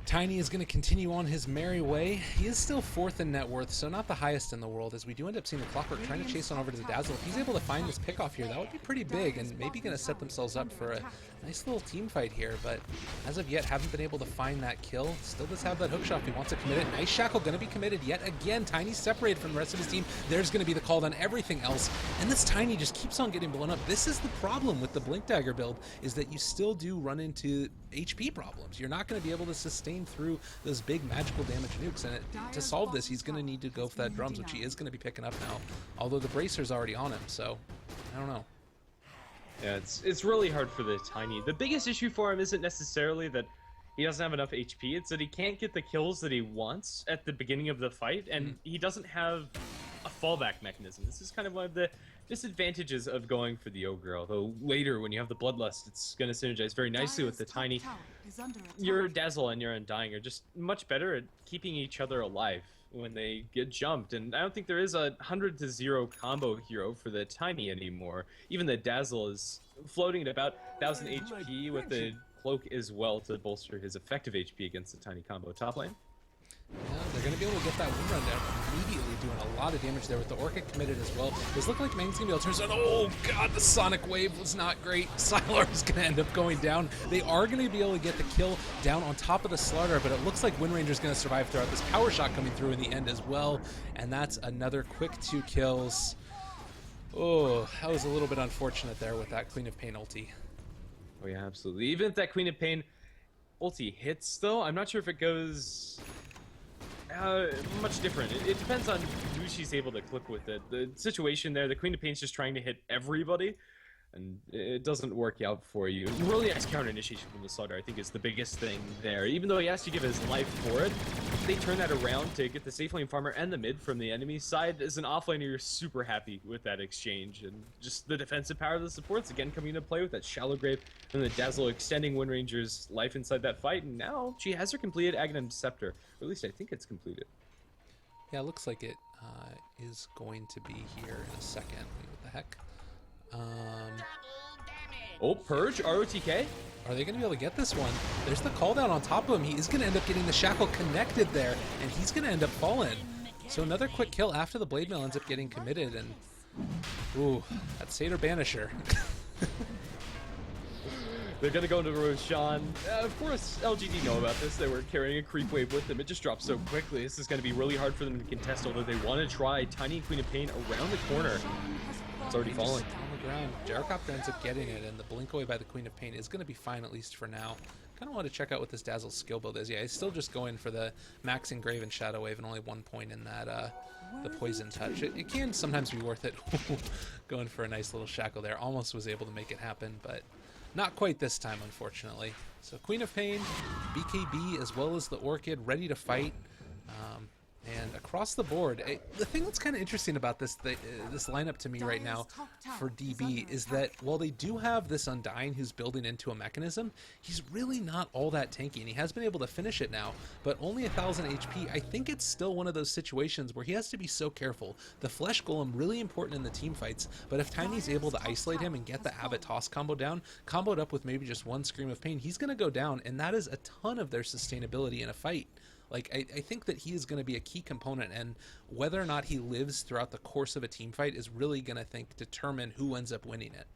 Tiny is going to continue on his merry way. He is still 4th in net worth, so not the highest in the world, as we do end up seeing the Clockwork trying to chase on over to the Dazzle. If he's able to find this pickoff here, that would be pretty big, and maybe going to set themselves up for a nice little team fight here, but as of yet, haven't been able to find that kill. Still does have that hookshot if he wants to commit it. Nice Shackle going to be committed yet again. Tiny's separated from the rest of his team. There's going to be the call on everything else, and this Tiny just keeps on getting blown up. This is the problem with the Blink Dagger build, is that you still do run into HP problems. You're not going to be able to sustain through those big magical damage nukes, and to solve this, he's going to need to go for that drums, which he is going to be picking up now, although the bracer's already on him, so I don't know. Yeah, it's really hard for the Tiny. The biggest issue for him isn't necessarily that he doesn't have enough HP, it's that he can't get the kills that he wants at the beginning of the fight, and he doesn't have a fallback mechanism. This is kind of one of the disadvantages of going for the Ogre, although later when you have the Bloodlust, it's going to synergize very nicely with the Tiny. Your Dazzle and your Undying are just much better at keeping each other alive when they get jumped, and I don't think there is a 100-0 combo hero for the Tiny anymore. Even the Dazzle is floating at about 1000 HP with the Cloak as well to bolster his effective HP against the Tiny combo top lane. Yeah, they're going to be able to get that win run down immediately, doing a lot of damage there with the Orchid committed as well. Does look like Mang's going to be able to turn around. Oh god, the Sonic Wave was not great. Sylar's going to end up going down. They are going to be able to get the kill down on top of the Slaughter, but it looks like Windranger's going to survive throughout this power shot coming through in the end as well. And that's another quick 2 kills. Oh, that was a little bit unfortunate there with that Queen of Pain ulti. Oh yeah, absolutely. Even if that Queen of Pain ulti hits, though, I'm not sure if it goes much different. It depends on who she's able to click with it. The situation there, the Queen of Pain's just trying to hit everybody, and it doesn't work out for you. Really nice counter initiation from the Slaughter, I think, is the biggest thing there. Even though he has to give his life for it, if they turn that around to get the safe lane farmer and the mid from the enemy side, as an offlaner, you're super happy with that exchange. And just the defensive power of the supports, again, coming into play with that Shallow Grave and the Dazzle extending Windranger's life inside that fight. And now she has her completed Aghanim Scepter. Or at least I think it's completed. Yeah, it looks like it is going to be here in a second. Wait, what the heck? Oh, Purge, ROTK. Are they going to be able to get this one? There's the call down on top of him. He is going to end up getting the Shackle connected there, and he's going to end up falling. So another quick kill after the Blade Mail ends up getting committed, and ooh, that Satyr Banisher. They're going to go into Roshan. Of course, LGD know about this. They were carrying a creep wave with them. It just dropped so quickly. This is going to be really hard for them to contest, although they want to try. Tiny Queen of Pain around the corner. It's already falling. On the ground. Gyrocopter ends up getting it, and the blink away by the Queen of Pain is going to be fine, at least for now. Kind of want to check out what this Dazzle's skill build is. Yeah, he's still just going for the Max Engrave and Shadow Wave, and only 1 point in that the Poison Touch. It can sometimes be worth it. Going for a nice little Shackle there. Almost was able to make it happen, but not quite this time, unfortunately. So Queen of Pain, BKB, as well as the Orchid, ready to fight. And across the board, the thing that's kind of interesting about this lineup to me right now for DB is that while they do have this Undying who's building into a mechanism, he's really not all that tanky, and he has been able to finish it now, but only 1000 HP. I think it's still one of those situations where he has to be so careful. The Flesh Golem, really important in the team fights, but if Tiny's able to isolate him and get the Abbot Toss combo down, comboed up with maybe just one Scream of Pain, he's going to go down, and that is a ton of their sustainability in a fight. Like, I think that he is going to be a key component, and whether or not he lives throughout the course of a team fight is really going to determine who ends up winning it.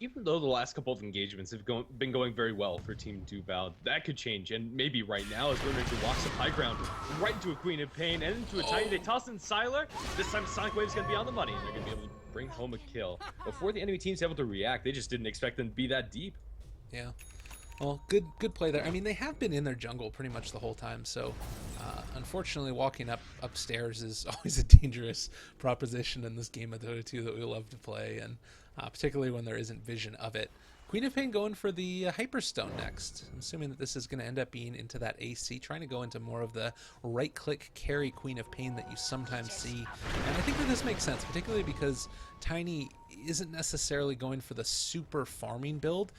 Even though the last couple of engagements have been going very well for Team duobao, that could change, and maybe right now as Windrange walks up high ground, right into a Queen of Pain, and into a Tiny. They toss in Sylar. This time Sonic Wave's going to be on the money, and they're going to be able to bring home a kill. Before the enemy team's able to react, they just didn't expect them to be that deep. Yeah. Well, good play there. I mean, they have been in their jungle pretty much the whole time, so unfortunately, walking upstairs is always a dangerous proposition in this game of Dota 2 that we love to play, and particularly when there isn't vision of it. Queen of Pain going for the Hyperstone next. I'm assuming that this is going to end up being into that AC, trying to go into more of the right-click carry Queen of Pain that you sometimes see. And I think that this makes sense, particularly because Tiny isn't necessarily going for the super farming build.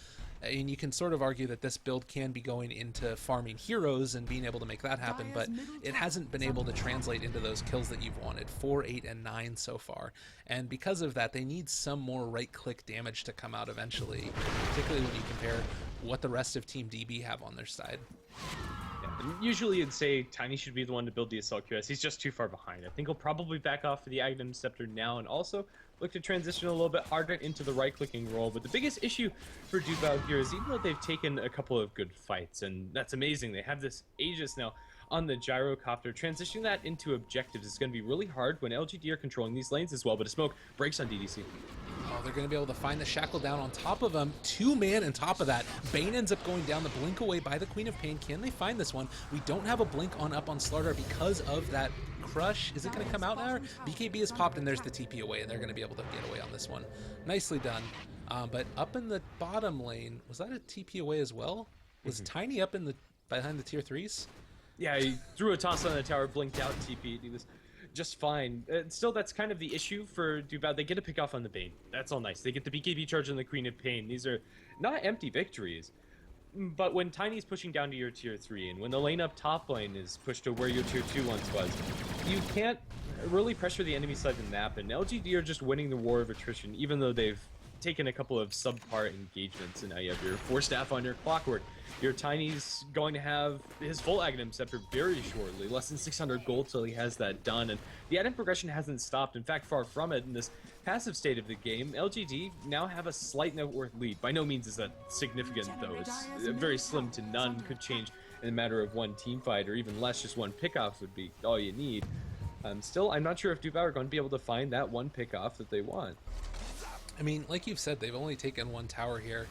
And you can sort of argue that this build can be going into farming heroes and being able to make that happen, but it hasn't been able to translate into those kills that you've wanted, 4, 8, and 9 so far. And because of that, they need some more right-click damage to come out eventually, particularly when you compare what the rest of Team DB have on their side. Yeah, and usually you'd say Tiny should be the one to build the SLQS. He's just too far behind. I think he'll probably back off for the Aghanim Scepter now, and also look to transition a little bit harder into the right-clicking role. But the biggest issue for duobao here is even though they've taken a couple of good fights, and that's amazing, they have this Aegis now on the gyrocopter, transitioning that into objectives is going to be really hard when LGD are controlling these lanes as well. But a smoke breaks on DDC. Oh, they're going to be able to find the shackle down on top of them. 2-man on top of that. Bane ends up going down, the blink away by the Queen of Pain. Can they find this one? We don't have a blink on up on Slardar because of that crush. Is it going to come out now? BKB is popped and there's the TP away, and they're going to be able to get away on this one. Nicely done. But up in the bottom lane, was that a TP away as well? Was Tiny up in the behind the tier 3s? Yeah, he threw a toss on the tower, blinked out, TP'd. He was just fine. Still, that's kind of the issue for duobao. They get a pick off on the Bane. That's all nice. They get the BKB charge on the Queen of Pain. These are not empty victories. But when Tiny's pushing down to your tier 3, and when the lane up top lane is pushed to where your tier 2 once was, you can't really pressure the enemy side of the map, and LGD are just winning the war of attrition, even though they've taken a couple of subpar engagements, and now you have your 4 staff on your Clockwork. Your Tiny's going to have his full Aghanim Scepter very shortly, less than 600 gold till he has that done, and the Aghanim progression hasn't stopped. In fact, far from it. In this passive state of the game, LGD now have a slight net worth lead. By no means is that significant, though. It's very slim to none. Could change in a matter of one team fight, or even less. Just one pickoff would be all you need. Still, I'm not sure if duobao are going to be able to find that one pickoff that they want. I mean, like you've said, they've only taken one tower here.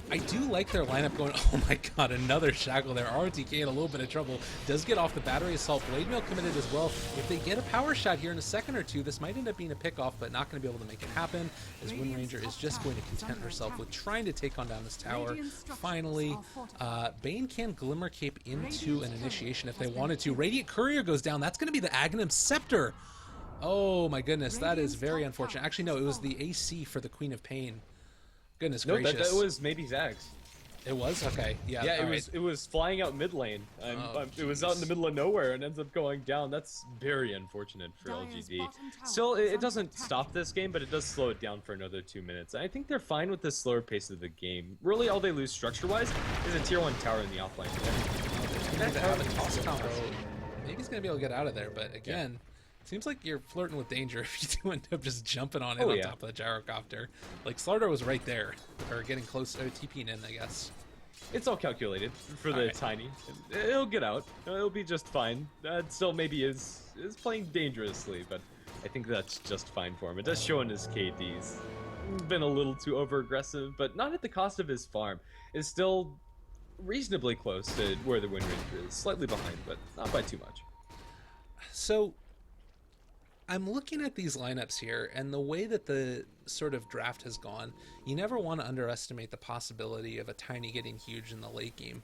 I do like their lineup going. Oh my god, another shackle there. RTK in a little bit of trouble. Does get off the battery assault. Blade Mail committed as well. If they get a power shot here in a second or two, this might end up being a pickoff, but not going to be able to make it happen, as Wind Ranger is just going to content herself with trying to take on down this tower. Finally, Bane can Glimmer Cape into an initiation if they wanted to. Radiant Courier goes down. That's going to be the Aghanim Scepter. Oh my goodness, that is very unfortunate. Actually, no, it was the AC for the Queen of Pain. Goodness gracious. No, that was maybe Zag's. It was? Okay, yeah. Yeah, it was flying out mid lane. It was out in the middle of nowhere and ends up going down. That's very unfortunate for LGD. Still, it doesn't stop this game, but it does slow it down for another 2 minutes. I think they're fine with the slower pace of the game. Really, all they lose structure-wise is a tier 1 tower in the offline. Maybe he's going to be able to get out of there, but again... Seems like you're flirting with danger if you do end up just jumping on it on top of the gyrocopter. Like, Slardar was right there, or getting close, or TPing in, I guess. It's all calculated for the Tiny. It'll get out. It'll be just fine. Still maybe is playing dangerously, but I think that's just fine for him. It does show in his KDs. Been a little too over-aggressive, but not at the cost of his farm. Is still reasonably close to where the Wind Ranger is. Slightly behind, but not by too much. So... I'm looking at these lineups here, and the way that the sort of draft has gone, you never want to underestimate the possibility of a Tiny getting huge in the late game.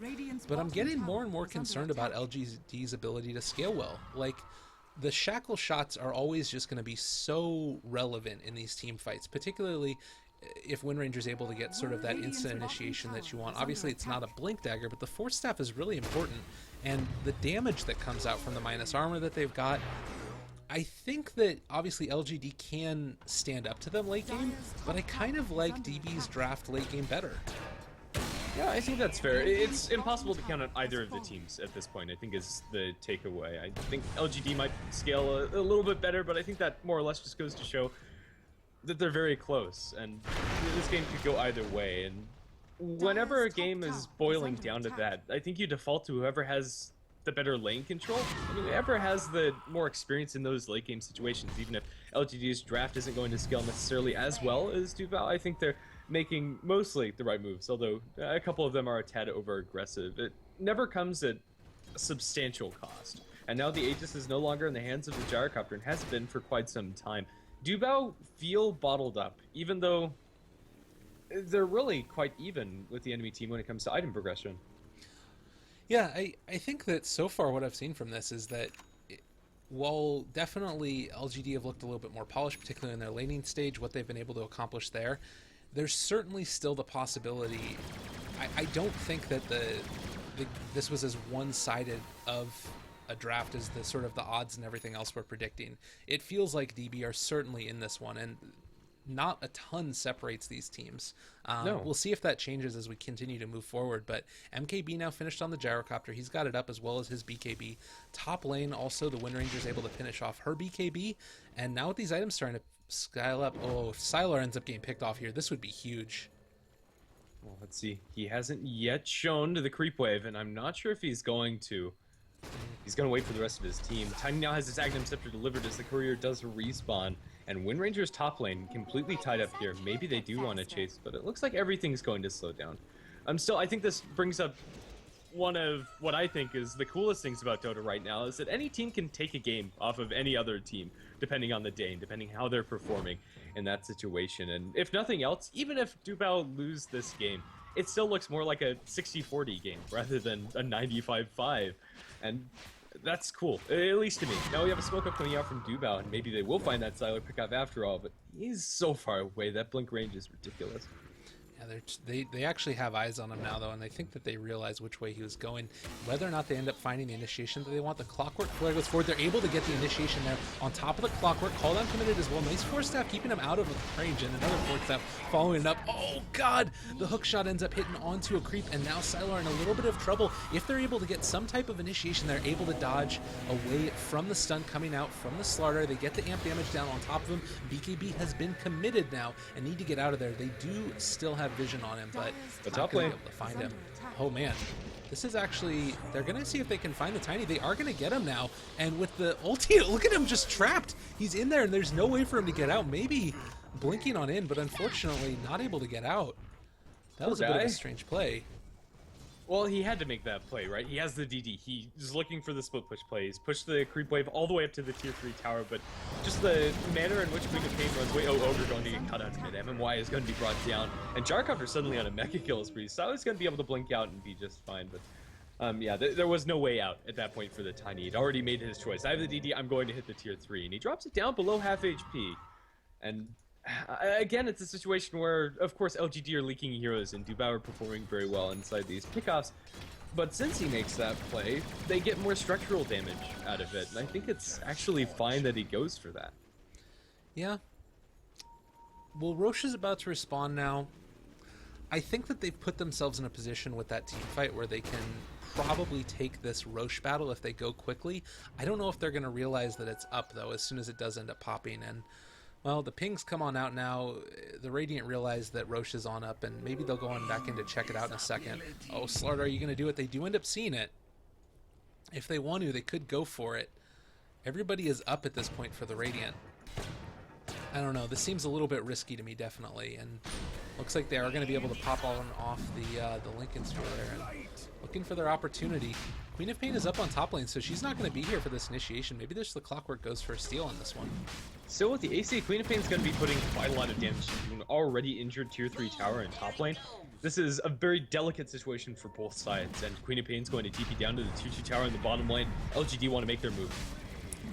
But I'm getting more and more concerned about LGD's ability to scale well. Like, the shackle shots are always just going to be so relevant in these team fights, particularly if Wind Ranger's able to get sort of that instant initiation that you want. Obviously, it's not a blink dagger, but the force staff is really important, and the damage that comes out from the minus armor that they've got, I think that obviously LGD can stand up to them late game, but I kind of like DB's draft late game better. Yeah, I think that's fair. It's impossible to count on either of the teams at this point, I think, is the takeaway. I think LGD might scale a little bit better, but I think that more or less just goes to show that they're very close, and this game could go either way. And whenever a game is boiling down to that, I think you default to whoever has the better lane control, and whoever has the more experience in those late game situations. Even if LGD's draft isn't going to scale necessarily as well as duobao, I think they're making mostly the right moves, although a couple of them are a tad over aggressive. It never comes at a substantial cost. And now the Aegis is no longer in the hands of the gyrocopter and has been for quite some time. duobao feel bottled up, even though they're really quite even with the enemy team when it comes to item progression. Yeah, I think that so far what I've seen from this is that while definitely LGD have looked a little bit more polished, particularly in their laning stage, what they've been able to accomplish there, there's certainly still the possibility. I don't think that this was as one-sided of a draft as the sort of the odds and everything else we're predicting. It feels like DB are certainly in this one, and not a ton separates these teams. No. We'll see if that changes as we continue to move forward, but MKB now finished on the gyrocopter. He's got it up as well as his BKB. Top lane also, the Wind Ranger's able to finish off her BKB, and now with these items starting to scale up, oh, if Sylar ends up getting picked off here, this would be huge. Well, let's see. He hasn't yet shown to the creep wave, and I'm not sure if he's going to. He's going to wait for the rest of his team. Tiny now has his Agnum Scepter delivered as the courier does respawn. And Wind Ranger's top lane completely tied up here. Maybe they do want to chase, but it looks like everything's going to slow down. I think this brings up one of what I think is the coolest things about Dota right now is that any team can take a game off of any other team, depending on the day and depending how they're performing in that situation. And if nothing else, even if duobao lose this game, it still looks more like a 60-40 game rather than a 95-5. And that's cool, at least to me. Now we have a smoke up coming out from duobao, and maybe they will find that Sylar pickup after all, but he's so far away. That blink range is ridiculous. Yeah, they actually have eyes on him now, though, and they think that they realize which way he was going. Whether or not they end up finding the initiation that they want, the Clockwork Flare goes forward. They're able to get the initiation there on top of the Clockwork. Call down committed as well. Nice force staff keeping him out of range, and another force staff following it up. Oh, God! The hook shot ends up hitting onto a creep, and now Sylar in a little bit of trouble. If they're able to get some type of initiation, they're able to dodge away from the stun coming out from the Slaughter. They get the amp damage down on top of him. BKB has been committed now and need to get out of there. They do still have vision on him, but not going to be able to find him. Oh man, this is actually, they're going to see if they can find the Tiny. They are going to get him now, and with the ulti, look at him just trapped. He's in there and there's no way for him to get out. Maybe blinking on in, but unfortunately not able to get out. That was a bit of a strange play. Well, he had to make that play, right? He has the DD. He's looking for the split push play. He's pushed the creep wave all the way up to the tier 3 tower, but just the manner in which Queen of Pain runs away. Oh, Ogre going to get cut out to mid. MMY is going to be brought down. And Gyrocopter suddenly on a mega kill spree, so I was going to be able to blink out and be just fine, but yeah, there was no way out at that point for the Tiny. He'd already made his choice. I have the DD, I'm going to hit the tier 3, and he drops it down below half HP. And again, it's a situation where, of course, LGD are leaking heroes, and duobao are performing very well inside these pickoffs. But since he makes that play, they get more structural damage out of it, and I think it's actually fine that he goes for that. Yeah. Well, Roche is about to respawn now. I think that they've put themselves in a position with that team fight where they can probably take this Roche battle if they go quickly. I don't know if they're going to realize that it's up, though, as soon as it does end up popping in. Well, the pings come on out now. The Radiant realize that Roche is on up, and maybe they'll go on back in to check it out in a second. Oh, Slaughter, are you going to do it? They do end up seeing it. If they want to, they could go for it. Everybody is up at this point for the Radiant. I don't know. This seems a little bit risky to me, definitely, and looks like they are going to be able to pop on off the Lincoln Sphere there, and looking for their opportunity. Queen of Pain is up on top lane, so she's not going to be here for this initiation. Maybe there's the Clockwork goes for a steal on this one. Still with the AC, Queen of Pain is going to be putting quite a lot of damage to an already injured tier 3 tower in top lane. This is a very delicate situation for both sides, and Queen of Pain is going to TP down to the tier 2 tower in the bottom lane. LGD want to make their move.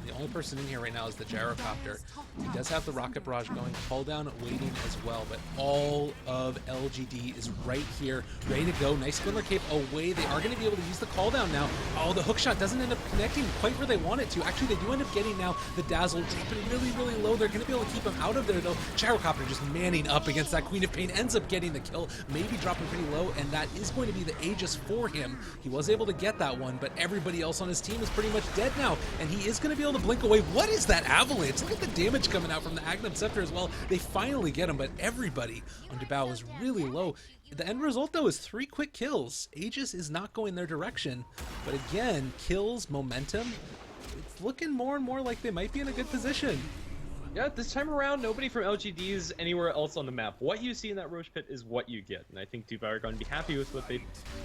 The only person in here right now is the Gyrocopter. He does have the Rocket Barrage going, call down waiting as well, but all of LGD is right here, ready to go. Nice Glimmer Cape away. They are going to be able to use the call down now. Oh, the hookshot doesn't end up connecting quite where they want it to. Actually, they do end up getting now the Dazzle dropping really, really low. They're going to be able to keep him out of there, though. Gyrocopter just manning up against that Queen of Pain, ends up getting the kill, maybe dropping pretty low, and that is going to be the Aegis for him. He was able to get that one, but everybody else on his team is pretty much dead now, and he is going to be able to blink away. What is that avalanche? Look at the damage coming out from the Agnum Scepter as well. They finally get him, but everybody on duobao is really low. The end result, though, is 3 quick kills. Aegis is not going their direction, but again, kills, momentum. It's looking more and more like they might be in a good position. Yeah, this time around, nobody from LGD is anywhere else on the map. What you see in that Roche Pit is what you get, and I think duobao are going to be happy with what they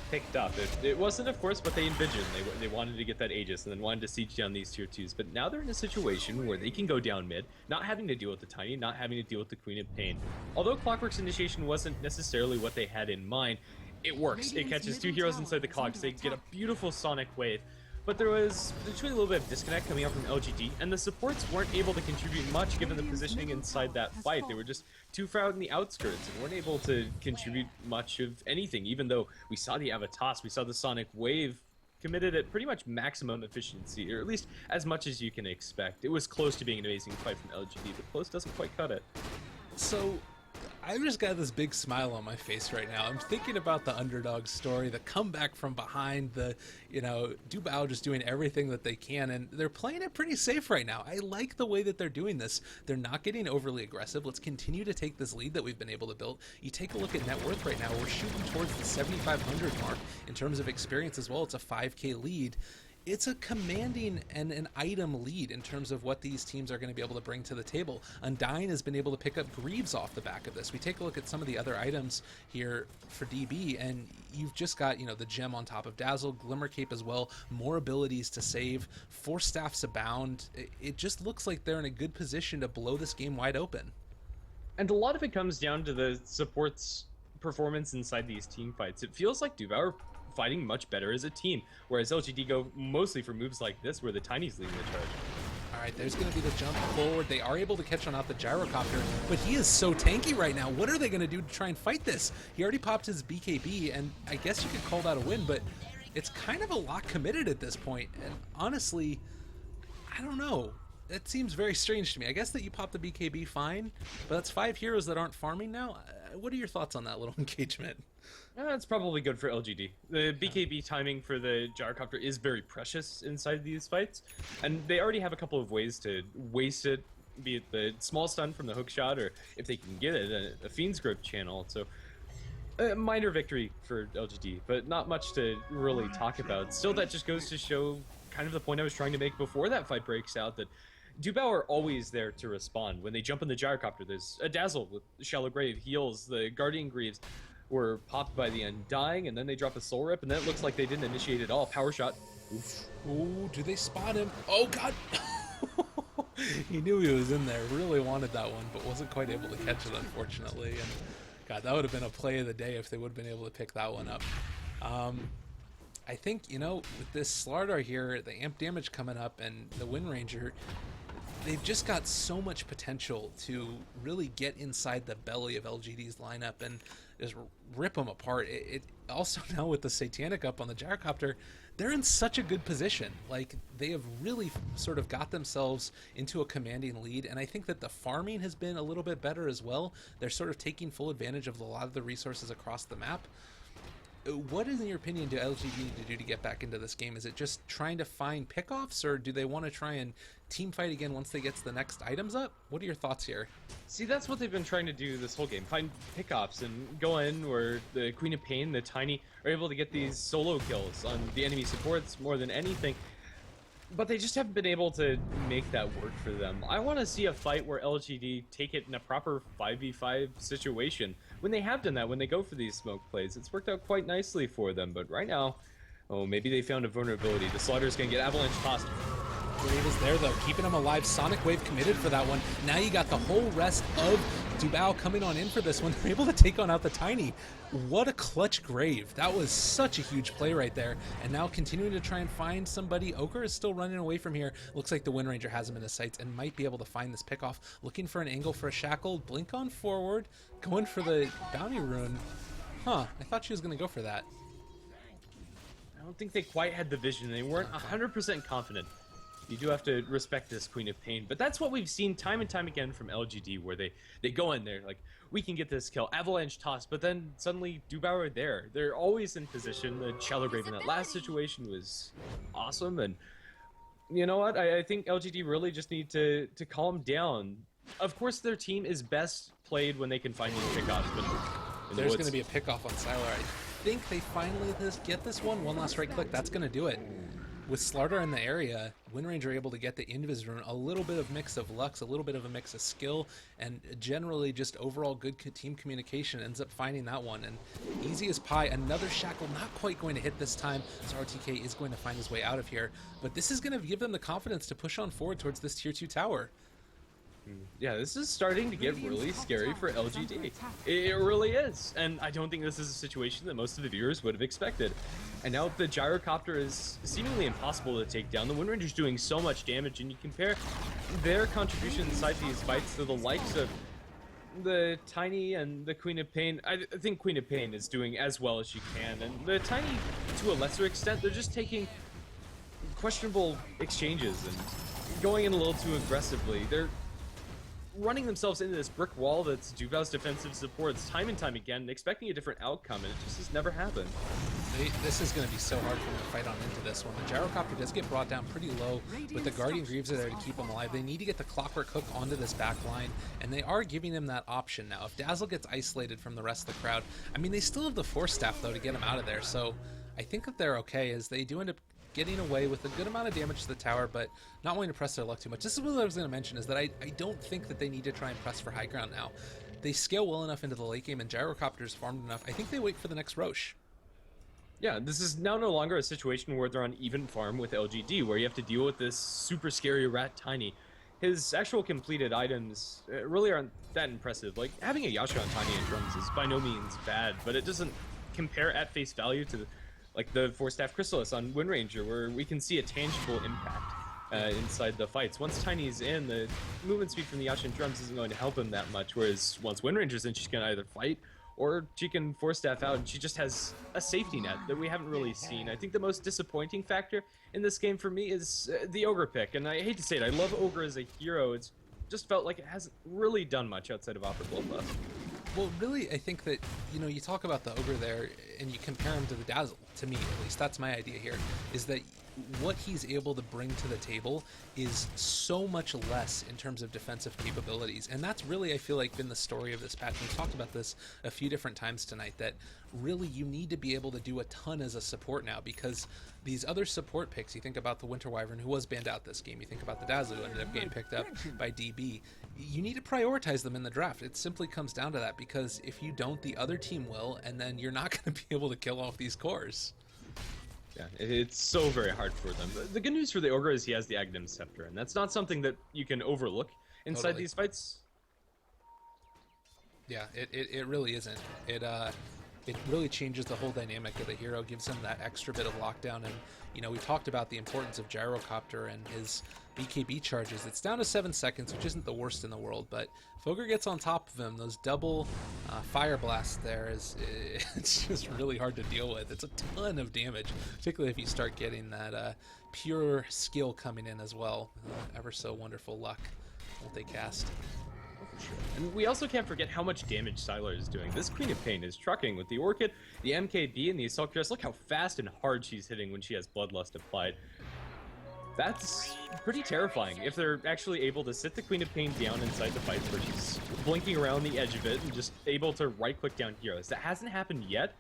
picked up. It wasn't, of course, what they envisioned. They wanted to get that Aegis and then wanted to siege down these tier 2s, but now they're in a situation where they can go down mid, not having to deal with the Tiny, not having to deal with the Queen of Pain. Although Clockwork's initiation wasn't necessarily what they had in mind, it works. It catches 2 heroes inside the cogs. They get a beautiful Sonic Wave. But there was a little bit of disconnect coming out from LGD, and the supports weren't able to contribute much given the positioning inside that fight. They were just too far out in the outskirts and weren't able to contribute much of anything, even though we saw the Avatos, we saw the Sonic Wave committed at pretty much maximum efficiency, or at least as much as you can expect. It was close to being an amazing fight from LGD, but close doesn't quite cut it. So I've just got this big smile on my face right now. I'm thinking about the underdog story, the comeback from behind, the, duobao just doing everything that they can, and they're playing it pretty safe right now. I like the way that they're doing this. They're not getting overly aggressive. Let's continue to take this lead that we've been able to build. You take a look at net worth right now. We're shooting towards the 7,500 mark in terms of experience as well. It's a 5K lead. It's a commanding and an item lead in terms of what these teams are going to be able to bring to the table. Undying has been able to pick up Greaves off the back of this. We take a look at some of the other items here for DB, and you've just got, the gem on top of Dazzle, Glimmer Cape as well, more abilities to save, Force Staffs abound. It just looks like they're in a good position to blow this game wide open. And a lot of it comes down to the support's performance inside these team fights. It feels like duobao are fighting much better as a team, whereas LGD go mostly for moves like this where the Tiny's leading the charge. All right, there's going to be the jump forward. They are able to catch on out the gyrocopter, but he is so tanky right now. What are they going to do to try and fight this? He already popped his BKB, and I guess you could call that a win, but it's kind of a lot committed at this point. And honestly, I don't know. That seems very strange to me. I guess that you pop the BKB, fine, but that's 5 heroes that aren't farming now. What are your thoughts on that little engagement? It's probably good for LGD. The BKB timing for the gyrocopter is very precious inside these fights, and they already have a couple of ways to waste it, be it the small stun from the hook shot, or if they can get it, a Fiend's Grip channel. So a minor victory for LGD, but not much to really talk about. Still, that just goes to show kind of the point I was trying to make before that fight breaks out, that duobao are always there to respond. When they jump in the gyrocopter, there's a Dazzle with Shallow Grave, heals, the Guardian Greaves were popped by the Undying, and then they drop a Soul Rip, and then it looks like they didn't initiate at all. Power shot. Oof. Ooh, do they spot him? Oh, God. He knew he was in there. Really wanted that one, but wasn't quite able to catch it, unfortunately. And God, that would have been a play of the day if they would have been able to pick that one up. I think, with this Slardar here, the amp damage coming up, and the Wind Ranger, they've just got so much potential to really get inside the belly of LGD's lineup and just rip them apart. It also, now with the Satanic up on the gyrocopter, they're in such a good position. Like, they have really sort of got themselves into a commanding lead, and I think that the farming has been a little bit better as well. They're sort of taking full advantage of a lot of the resources across the map. What, in your opinion, do LGD need to do to get back into this game? Is it just trying to find pickoffs, or do they want to try and team fight again once they get the next items up? What are your thoughts here? See, that's what they've been trying to do this whole game. Find pickoffs and go in where the Queen of Pain, the Tiny, are able to get these solo kills on the enemy supports more than anything. But they just haven't been able to make that work for them. I want to see a fight where LGD take it in a proper 5v5 situation. When they have done that, when they go for these smoke plays, it's worked out quite nicely for them. But right now, maybe they found a vulnerability. The Slaughter's going to get avalanche tossed. Grave is there, though, keeping him alive. Sonic Wave committed for that one. Now you got the whole rest of duobao coming on in for this one. They're able to take on out the Tiny. What a clutch Grave. That was such a huge play right there. And now continuing to try and find somebody. Ochre is still running away from here. Looks like the Wind Ranger has him in his sights and might be able to find this pickoff. Looking for an angle for a shackle. Blink on forward. Going for the bounty rune. Huh, I thought she was going to go for that. I don't think they quite had the vision. They weren't 100% confident. You do have to respect this Queen of Pain, but that's what we've seen time and time again from LGD, where they go in there like, we can get this kill, avalanche toss, but then suddenly duobao are there. They're always in position. The Shallow Grave in that last situation was awesome, and you know what? I think LGD really just need to calm down. Of course, their team is best played when they can find these pickoffs, but there's going to be a pickoff on Sylar. I think they finally get this one. One last right click. That's going to do it. with Slardar in the area, Windranger able to get the Invis rune, a little bit of mix of Lux, a little bit of a mix of skill, and generally just overall good team communication ends up finding that one. And easy as pie, another Shackle, not quite going to hit this time, so RTK is going to find his way out of here. But this is going to give them the confidence to push on forward towards this tier 2 tower. Yeah, this is starting to get really scary for LGD. It really is. And I don't think this is a situation that most of the viewers would have expected. And now the Gyrocopter is seemingly impossible to take down. The Windranger's doing so much damage, and you compare their contribution inside these fights to the likes of the Tiny and the Queen of Pain. I think Queen of Pain is doing as well as she can. And the Tiny, to a lesser extent, they're just taking questionable exchanges and going in a little too aggressively. They're running themselves into this brick wall that's duobao's defensive supports time and time again, expecting a different outcome, and it just has never happened. This is going to be so hard for them to fight on into this one. The Gyrocopter does get brought down pretty low, but the Guardian Greaves are there to keep them alive. They need to get the Clockwork Hook onto this back line, and they are giving him that option now. If Dazzle gets isolated from the rest of the crowd, I mean, they still have the Force Staff, though, to get him out of there, so I think that they're okay, as they do end up getting away with a good amount of damage to the tower, but not wanting to press their luck too much. This is what I was going to mention, is that I don't think that they need to try and press for high ground now. They scale well enough into the late game, and Gyrocopter's farmed enough. I think they wait for the next Roche. Yeah, this is now no longer a situation where they're on even farm with LGD, where you have to deal with this super scary rat Tiny. His actual completed items really aren't that impressive. Like, having a Yasha on Tiny and drums is by no means bad, but it doesn't compare at face value to like the Force Staff Chrysalis on Windranger, where we can see a tangible impact inside the fights. Once Tiny's in, the movement speed from the Yasha and drums isn't going to help him that much, whereas once Windranger's in, she's going to either fight or she can Force Staff out, and she just has a safety net that we haven't really seen. I think the most disappointing factor in this game for me is the Ogre pick, and I hate to say it, I love Ogre as a hero. It's just felt like it hasn't really done much outside of Opera Bloodlust. Well, really, I think that, you know, you talk about the Ogre there, and you compare him to the Dazzle, to me at least. That's my idea here, is that what he's able to bring to the table is so much less in terms of defensive capabilities. And that's really, I feel like, been the story of this patch. We've talked about this a few different times tonight, that really you need to be able to do a ton as a support now, because these other support picks, you think about the Winter Wyvern, who was banned out this game, you think about the Dazzle, who ended up getting picked up by DB, you need to prioritize them in the draft. It simply comes down to that, because if you don't, the other team will, and then you're not going to be able to kill off these cores. Yeah, it's so very hard for them. The good news for the Ogre is he has the Aghanim Scepter, and that's not something that you can overlook inside these fights. Yeah, it really isn't. It really changes the whole dynamic of the hero, gives him that extra bit of lockdown. And, you know, we talked about the importance of Gyrocopter and his BKB charges. It's down to 7 seconds, which isn't the worst in the world, but if Ogre gets on top of him, those double fire blasts there, it's just really hard to deal with. It's a ton of damage, particularly if you start getting that pure skill coming in as well. Ever so wonderful luck multicast. And we also can't forget how much damage Sylar is doing. This Queen of Pain is trucking with the Orchid, the MKB, and the Assault Cuirass. Look how fast and hard she's hitting when she has Bloodlust applied. That's pretty terrifying if they're actually able to sit the Queen of Pain down inside the fights where she's blinking around the edge of it and just able to right-click down heroes. That hasn't happened yet,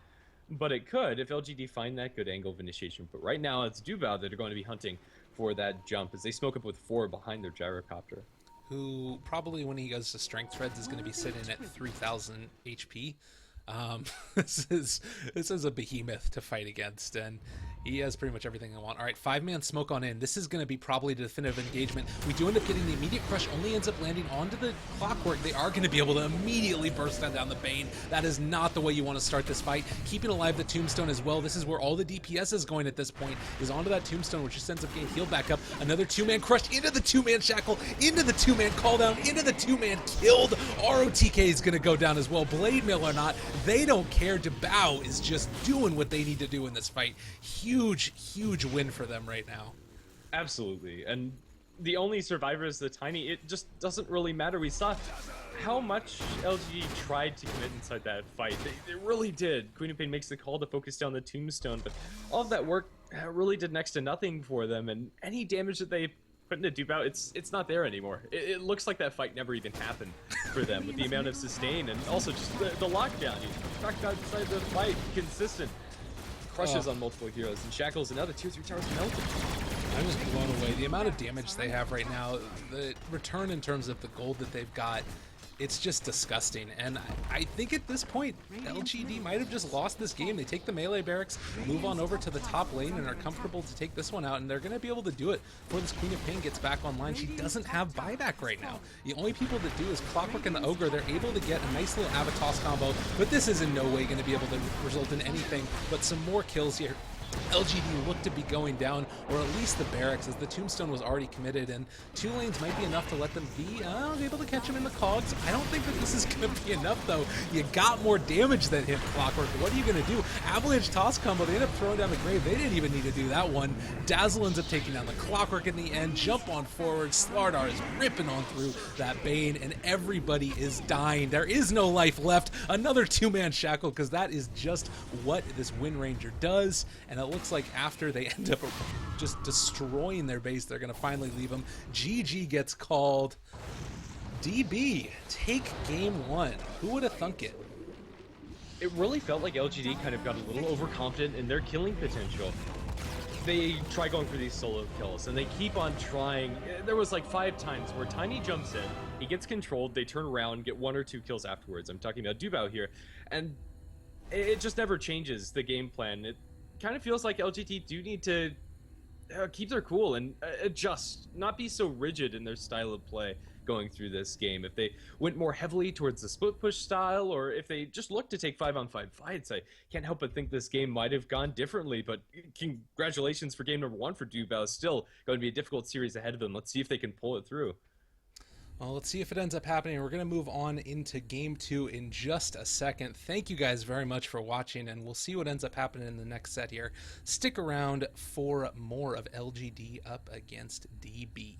but it could if LGD find that good angle of initiation. But right now, it's duobao that are going to be hunting for that jump as they smoke up with 4 behind their Gyrocopter. Who probably, when he goes to Strength Threads, is going to be sitting at 3,000 HP. This is a behemoth to fight against, and he has pretty much everything I want. All right, 5-man smoke on in. This is going to be probably the definitive engagement. We do end up getting the immediate crush, only ends up landing onto the Clockwork. They are going to be able to immediately burst down the Bane. That is not the way you want to start this fight. Keeping alive the Tombstone as well. This is where all the DPS is going at this point, is onto that Tombstone, which just ends up getting healed back up. Another 2-man crush into the 2-man shackle, into the 2-man call down, into the 2-man killed. ROTK is going to go down as well. Blade Mail or not, they don't care. duobao is just doing what they need to do in this fight. Huge win for them right now. Absolutely, and the only survivor is the Tiny. It just doesn't really matter. We saw how much LGD tried to commit inside that fight. They really did. Queen of Pain makes the call to focus down the Tombstone, but all of that work really did next to nothing for them, and any damage that they put into duobao, it's not there anymore. It looks like that fight never even happened for them with the amount of sustain and also just the lockdown. You talked about inside the fight, consistent crushes on multiple heroes, and Shackles and other tier 3 towers melted. I'm just blown away. The amount of damage they have right now, the return in terms of the gold that they've got, it's just disgusting. And I think at this point, LGD might have just lost this game. They take the melee barracks, move on over to the top lane, and are comfortable to take this one out. And they're going to be able to do it before this Queen of Pain gets back online. She doesn't have buyback right now. The only people that do is Clockwork and the Ogre. They're able to get a nice little Avatos combo, but this is in no way going to be able to result in anything but some more kills here. LGD looked to be going down, or at least the barracks, as the tombstone was already committed, and 2 lanes might be enough to let them be able to catch him in the cogs. I don't think that this is going to be enough, though. You got more damage than him, Clockwork. What are you going to do? Avalanche toss combo, they end up throwing down the grave. They didn't even need to do that one. Dazzle ends up taking down the Clockwork in the end. Jump on forward. Slardar is ripping on through that Bane, and everybody is dying. There is no life left. Another 2-man shackle, because that is just what this Wind Ranger does, and it looks like after they end up just destroying their base, they're going to finally leave them. GG gets called. DB, take game 1. Who would have thunk it? It really felt like LGD kind of got a little overconfident in their killing potential. They try going for these solo kills, and they keep on trying. There was like 5 times where Tiny jumps in, he gets controlled, they turn around, get 1 or 2 kills afterwards. I'm talking about duobao here, and it just never changes the game plan. It kind of feels like LGD do need to keep their cool and adjust, not be so rigid in their style of play going through this game. If they went more heavily towards the split push style, or if they just looked to take 5-on-5 fights, I can't help but think this game might have gone differently. But congratulations for game number 1 for duobao. Still going to be a difficult series ahead of them. Let's see if they can pull it through. Well, let's see if it ends up happening. We're going to move on into game 2 in just a second. Thank you guys very much for watching, and we'll see what ends up happening in the next set here. Stick around for more of LGD up against DB.